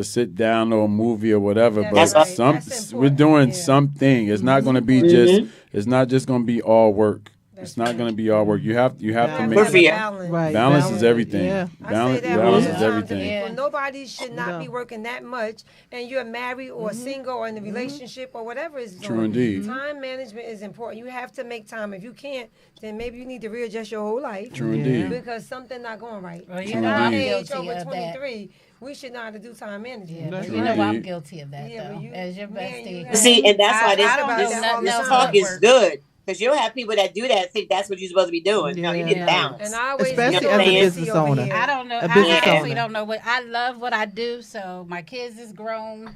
sit down or a movie or whatever. That's but right. some That's we're important. doing Yeah. something. It's not going to be just. It's not just going to be all work. It's not going to be all work. You have to Have make Good for you. balance. Right. balance is everything. Yeah. I Balance, say that balance all is the time to everything. people. Nobody should not be No. working that much, and you're married or single or in a relationship or whatever is True going. indeed. Time management is important. You have to make time. If you can't, then maybe you need to readjust your whole life. True Yeah. indeed. Because something not going right. Well, you At know, our I'm age, guilty over of that. 23, we should know how to do time Yeah, management. but True you know I'm indeed. guilty of that Yeah, but though. you- As your man, you bestie. have- See, and that's why I don't about do that nothing all the this else time. talk but is work. good. Because you'll have people that do that think that's what you're supposed to be doing. No, you need Yeah. balance. And I always Especially feel as a guilty business over owner. here. I don't know. A I business honestly owner. don't know what I love what I do. So my kids is grown.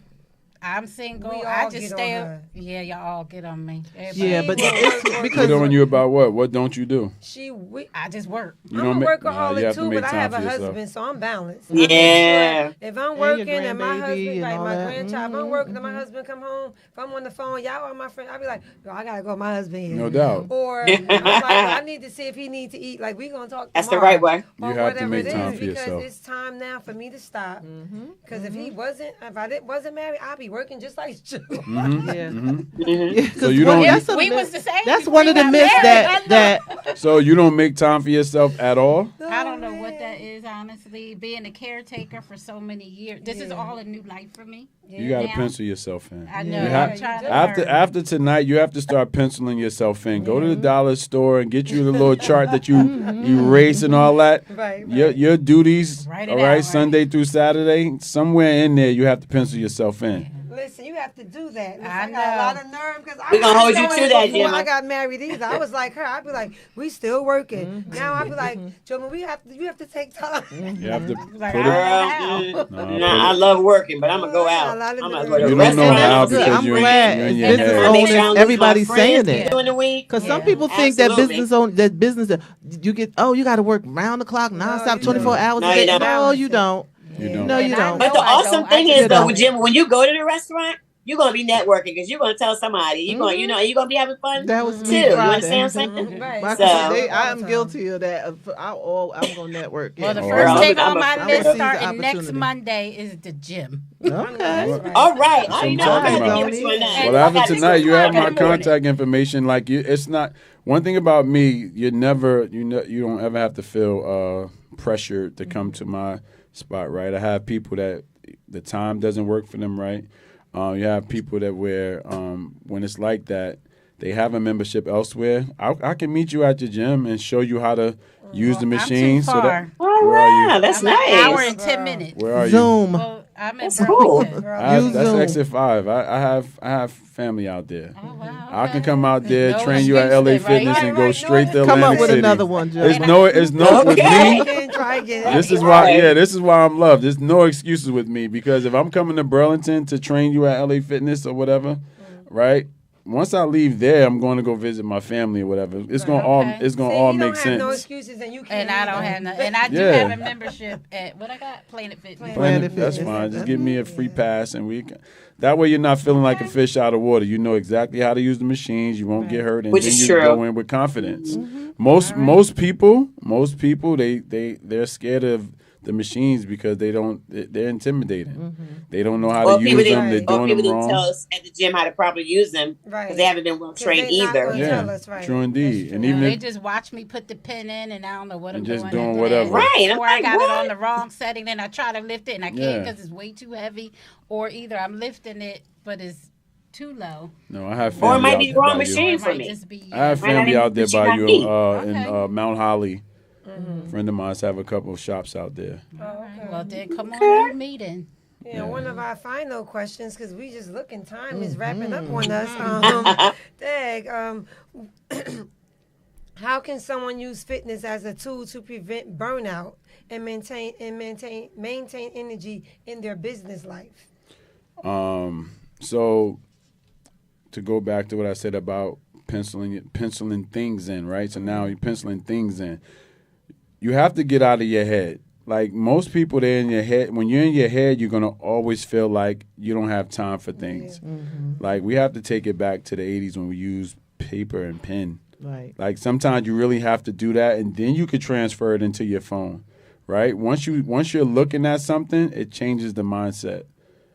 I'm single. We I all just get stay. on her. Yeah, y'all all get on me. Everybody. Yeah, but it's because Good on you about what? What don't you do? I just work. You I'm don't a make- workaholic you have to too, make but I time have a for yourself. husband, so I'm balanced. I make Yeah. sure if I'm your working and my grandbaby husband, and like all my that. grandchild, if I'm working and my husband come home, if I'm on the phone, y'all are my friend, I'll be like, yo, I gotta go. My husband here. No doubt. Or I'm like, well, I need to see if he needs to eat. Like we gonna talk. That's the tomorrow, right way. or You have to whatever make it time is, for because yourself. it's time now for me to stop. Because if I wasn't married, I'd be working just like you. yeah. So you don't. We was the same. That's before one you of the got myths married. that So you don't make time for yourself at all. I don't know what that is, honestly. Being a caretaker for so many years. This is all a new life for me. You got to Now. pencil yourself in. I know. You have- I'm trying to After learn. after tonight, you have to start penciling yourself in. Go to the dollar store and get you the little chart that you erase and all that. Right. Your duties, Write it all out, right, right? Sunday through Saturday, somewhere in there, you have to pencil yourself in. Listen, you have to do that. Listen, I I got a know. lot of nerve because We gonna hold you to that, before Gemma. I got married either. I was like her. I'd be like, we still working. Now I'd be like, Joe, you have to take time. You have to Like, put I it. don't know how. Nah, I love working, but I'm gonna go I out. got a lot I'm of gonna nerve. go to You the don't know restaurant. how And that's good. because I'm you're glad in as your business head. owners, Make sure I don't lose everybody's my saying friends that. during the week. Because some Yeah, people think that absolutely. business you get you got to work round the clock nonstop, you 24 don't. hours No, a day. you don't. No, you don't. You don't. No, you And I don't. know But the I awesome don't. I thing just is though, don't. Jim, when you go to the restaurant, you're gonna be networking because you're gonna tell somebody. You're going, you're gonna be having fun That was too. me You Friday. understand what I'm saying? Right. So- I'm guilty of that. I'm going to network. Well, the Yeah. first I'm thing a- on I'm a- my I'm list a- starting next opportunity. Monday is the gym. Okay. All right. what Oh, you I'm know, talking I gotta about. get with you on that. Well, I after gotta tonight, do you have mine my in the morning. contact information. Like it's not one thing about me. You don't ever have to feel pressure to come to my spot. Right. I have people that the time doesn't work for them. Right. You have people that where when it's like that, they have a membership elsewhere. I can meet you at your gym and show you how to use the I'm too machine. So that far. Oh, where are wow. you? That's I'm an hour nice. and 10 minutes. Where are you? Zoom. Well, I'm in That's cool. Burlington. Use That's Zoom. exit 5. I have family out there. Oh, wow. I can okay. come out there, No train you at LA excuse then, right? Fitness, and go Right, straight to Come Atlantic up with City. another one, Joe. It's no with Okay. me. Try again. This is why, this is why I'm loved. There's no excuses with me because if I'm coming to Burlington to train you at LA Fitness or whatever, right? Once I leave there, I'm going to go visit my family or whatever. It's gonna Okay. it's gonna See, all you make don't have no sense. excuses, and you can't. And I don't either. have no. And I do Yeah. have a membership at what I got, Planet Fitness. Planet That's Fitness. fine. Just give me a free pass, and we can. That way, you're not feeling like a fish out of water. You know exactly how to use the machines. You won't get hurt, and Which then is you true. go in with confidence. Most people, they're scared of the machines because they're intimidating. They don't know how Or to people use them. They're didn't, or doing people them didn't tell wrong. us at the gym how to properly use them because Right. they haven't been well 'Cause trained they not either. gonna Yeah, tell us, right. true indeed. That's And true. even They if just watch me put the pin in, and I don't know what And I'm just doing. doing after whatever. that. Right, I'm Or I like, got what? it on the wrong setting, and I try to lift it, and I can't Yeah. because it's way too heavy. Or either I'm lifting it, but it's too low. no, I have Or it family might out be there the wrong by you. Or machine it for might me. just be. I have Might not family even out there be by what you you in Okay. Mount Holly. Friend of mine's have a couple of shops out there. Well, then come on to the meeting. Yeah, one of our final questions, because we just looking, time is wrapping up on us. How can someone use fitness as a tool to prevent burnout and maintain energy in their business life? So to go back to what I said about penciling things in, right? So now you're penciling things in. You have to get out of your head. Like most people, they're in your head. When you're in your head, you're gonna always feel like you don't have time for things. Like we have to take it back to the 80s when we used paper and pen. Right. Like sometimes you really have to do that, and then you could transfer it into your phone, right? Once you're looking at something, it changes the mindset.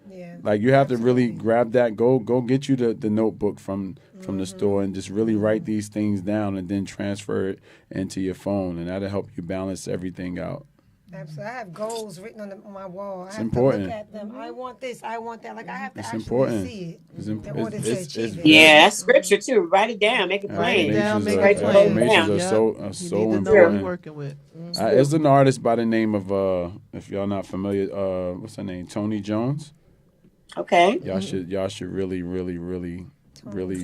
Yeah. Like you have to really grab that. Go get you the notebook from the store and just really write these things down, and then transfer it into your phone, and that'll help you balance everything out. Absolutely. I have goals written on my wall. I have important. to look at them. I want this. I want that. Like I have to It's actually important. see it It's in order to achieve it. Yeah, that's scripture too. Write it down. Make it Write it plain. down, make Write it the plain. whole Affirmations down. are so You need to so know what you're important. working with. There's an artist by the name of if y'all not familiar, what's her name? Tony Jones. Okay. Y'all should really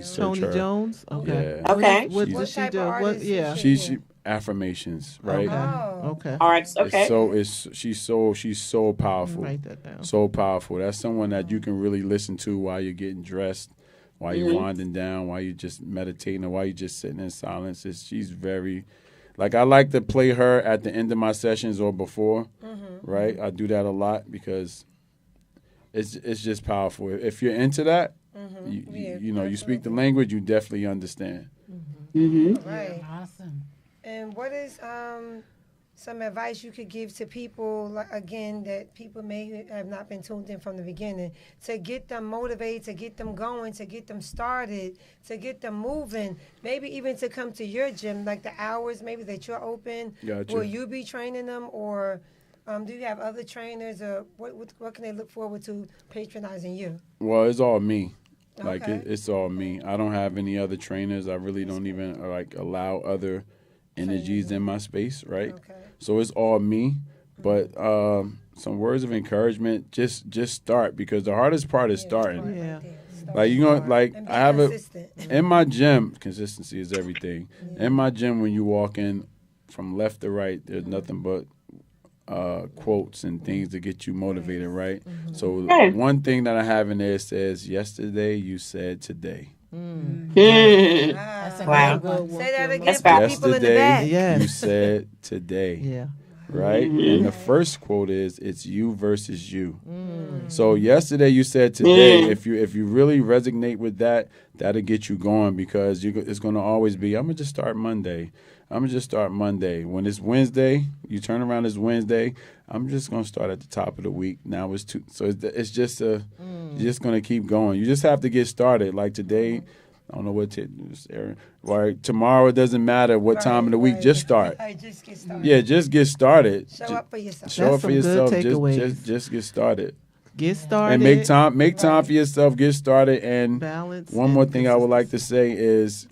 search Tony her. Jones. Okay. Yeah. Okay. What She's- does she type do? of What? artist is Yeah. she? affirmations, right? Okay. All right. Okay. She's so powerful. Write that down. So powerful. That's someone that you can really listen to while you're getting dressed, while you're winding down, while you're just meditating, or while you're just sitting in silence. She's very, like, I like to play her at the end of my sessions or before, right? I do that a lot because it's just powerful. If you're into that, you speak the language, you definitely understand. Right. Awesome. And what is some advice you could give to people, like, again, that people may have not been tuned in from the beginning, to get them motivated, to get them going, to get them started, to get them moving, maybe even to come to your gym, like the hours maybe that you're open? Gotcha. Will you be training them, or do you have other trainers, or what can they look forward to patronizing you? Well, it's all me. Like, Okay. it's all me. I don't have any other trainers. I really don't even, like, allow other energies in my space, right? Okay. So it's all me. But some words of encouragement, just start, because the hardest part is starting. Yeah. Like, you know, like, And be I have consistent. in my gym, consistency is everything. In my gym, when you walk in from left to right, there's nothing but quotes and things to get you motivated, right? So one thing that I have in there says, yesterday you said today. That's a Wow. good one. Say that again That's for the right. people in the Yesterday back. Yes. you said today. Yeah. Right? And the first quote is, it's you versus you. So yesterday you said today. If you really resonate with that, that'll get you going, because it's going to always be, I'm going to just start Monday. When it's Wednesday, you turn around, it's Wednesday, I'm just going to start at the top of the week. Now it's two. So it's just you're just going to keep going. You just have to get started. Like today, I don't know what right, tomorrow, it doesn't matter what time of the week, just start. Just get started. Yeah, just get started. Show up for yourself. Show That's up for some good yourself. takeaways. Just get started. Get started. And make time for yourself. Get started. And Balance. one more thing I would like to say is,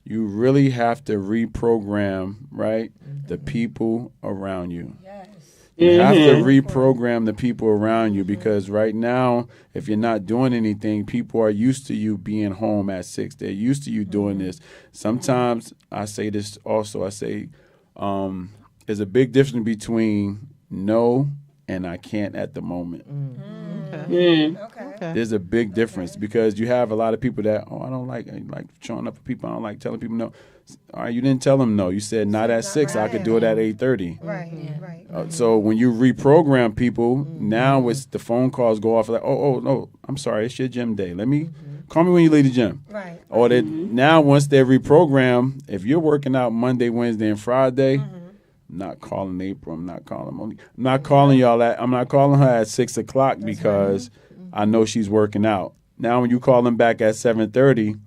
you really have to reprogram, right, the people around you. Yes. You have to reprogram the people around you, because right now, if you're not doing anything, people are used to you being home at 6. They're used to you doing this. Sometimes I say this also. I say there's a big difference between no and I can't at the moment. Okay. There's a big difference, because you have a lot of people that, I don't like showing up for people. I don't like telling people no. All right, you didn't tell them no. You said not at 6. I could do it at 8:30. Right. So when you reprogram people, now it's the phone calls go off like, oh no, I'm sorry, it's your gym day. Let me call me when you leave the gym. Right. Or now once they're reprogrammed, if you're working out Monday, Wednesday, and Friday, I'm not calling April. I'm not calling y'all at. I'm not calling her at 6 o'clock because I know she's working out. Now when you call them back at 7:30,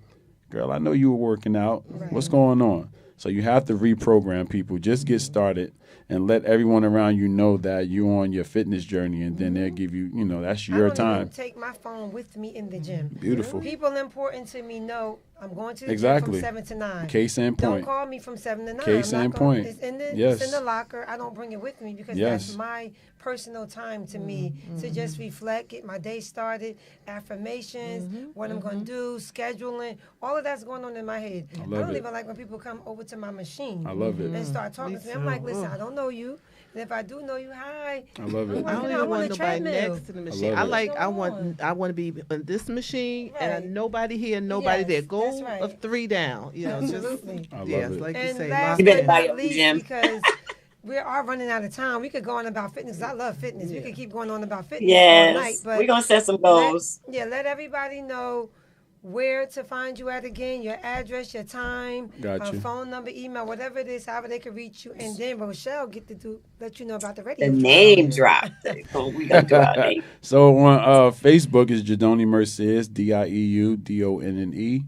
girl, I know you were working out. What's going on? So you have to reprogram people. Just get started and let everyone around you know that you're on your fitness journey, and then they'll give you, that's your I don't time. even take my phone with me in the gym. Beautiful. People important to me know I'm going to the Exactly. gym from 7 to 9. Case in Don't point. call me from 7 to 9. Case I'm not in gonna- point. It's in the Yes. it's in the locker. I don't bring it with me because Yes. that's my personal time to me to just reflect, get my day started, affirmations, what I'm going to do, scheduling. All of that's going on in my head. I love don't it. even like when people come over to my machine. I love it. And start talking Me to me. I'm like, too. listen, I don't know you. And if I do know you, hi. I love it. I don't I even want want a nobody treadmill. next to the machine. love I it. like. I Come want to be on this machine, and Right. nobody here, nobody Yes, there. that's Go right. of 3 down. Absolutely. I love Yes, it. like you And say. last You but better buy not your least, gym. because we are running out of time. We could go on about fitness. I love fitness. We could keep going on about fitness all night. Yes. But We're going to set some goals. let everybody know where to find you at again, your address, your time, Got you. phone number, email, whatever it is, however they can reach you. And then Rochelle get to let you know about the radio. The show. name drop. We going to do our name. So on Facebook is Dieudonne Merceus, Dieudonne.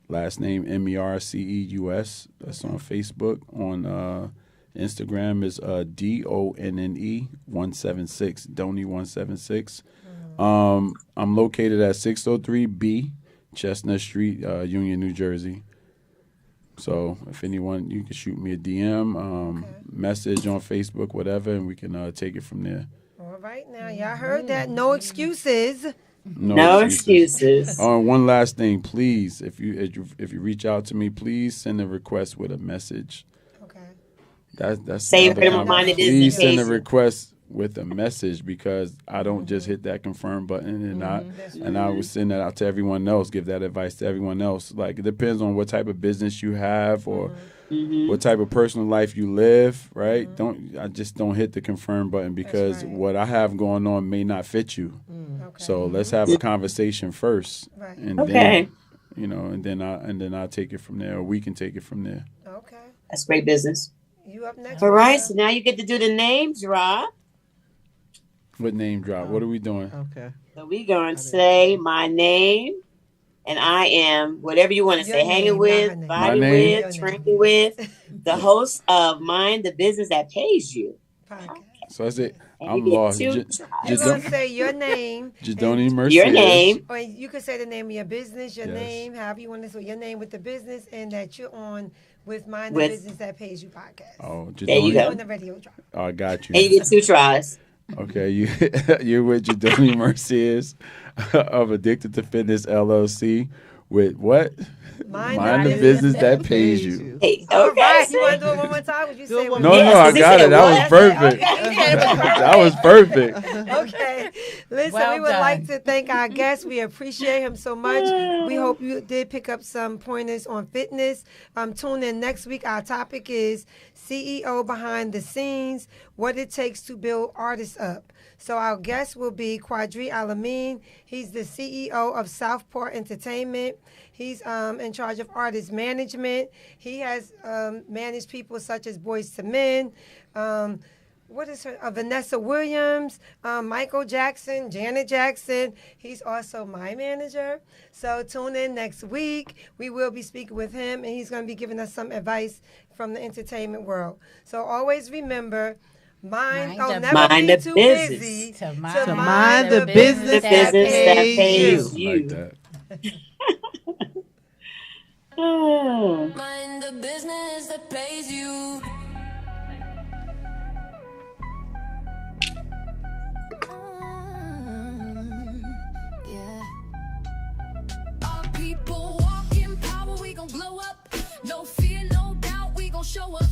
Last name Merceus. That's on Facebook. On Instagram is DONNE 176, Donnie 176. I'm located at 603B Chestnut Street, Union, New Jersey. So if anyone, you can shoot me a DM, message on Facebook, whatever, and we can take it from there. All right, now y'all heard that. No excuses. No excuses. One last thing, please. If you reach out to me, please send a request with a message. Okay. That's Save another it and mind the Please business send a page. request with a message because I don't just hit that confirm button and I will send that out to everyone else. Give that advice to everyone else. Like it depends on what type of business you have or what type of personal life you live. Right? I just don't hit the confirm button because what I have going on may not fit you. Okay. So let's have a conversation first, Right. and Okay. then and then I'll take it from there. Or we can take it from there. Okay. That's great business. You up next? All right, Michelle? so now you get to do the name drop. What name drop? What are we doing? Okay. So we going to say my name, and I am whatever you want to Your say, name, hanging not with, her name. My vibing name? with, drinking with, the host of Mind the Business That Pays You. Podcast. So I said And I'm you get lost. 2 You're tries. gonna say your name. Dieudonne and- Merceus. Your name. Or you could say the name of your business, your Yes. name, however you want to say your name with the business, and that you're on with Mind With- the Business That Pays You podcast. Oh, There you Dieudonne. go. On the radio drop. Oh, I got And you you. get 2 tries. Okay, you're with Dieudonne Merceus of Addicted to Fitness LLC with what? Mind the business that pays you. Hey, All okay. right, you want to do it one more time? Would you Do it say one one No, more more no, I Yes, got he it. said That what? was perfect. That was perfect. Okay. Listen, Well we would done. like to thank our guest. We appreciate him so much. We hope you did pick up some pointers on fitness. Tune in next week. Our topic is CEO behind the scenes, what it takes to build artists up. So our guest will be Quadri Alameen. He's the CEO of Southport Entertainment. He's in charge of artist management. He has managed people such as Boys to Men, what is her? Vanessa Williams, Michael Jackson, Janet Jackson. He's also my manager. So tune in next week. We will be speaking with him, and he's going to be giving us some advice from the entertainment world. So always remember, Mind the never Mind be the too business. busy To mind the The business business that pays I you. like that. Oh. Mind the business that pays you. Yeah. Our people walk in power, we gon' blow up. No fear, no doubt, we gon' show up.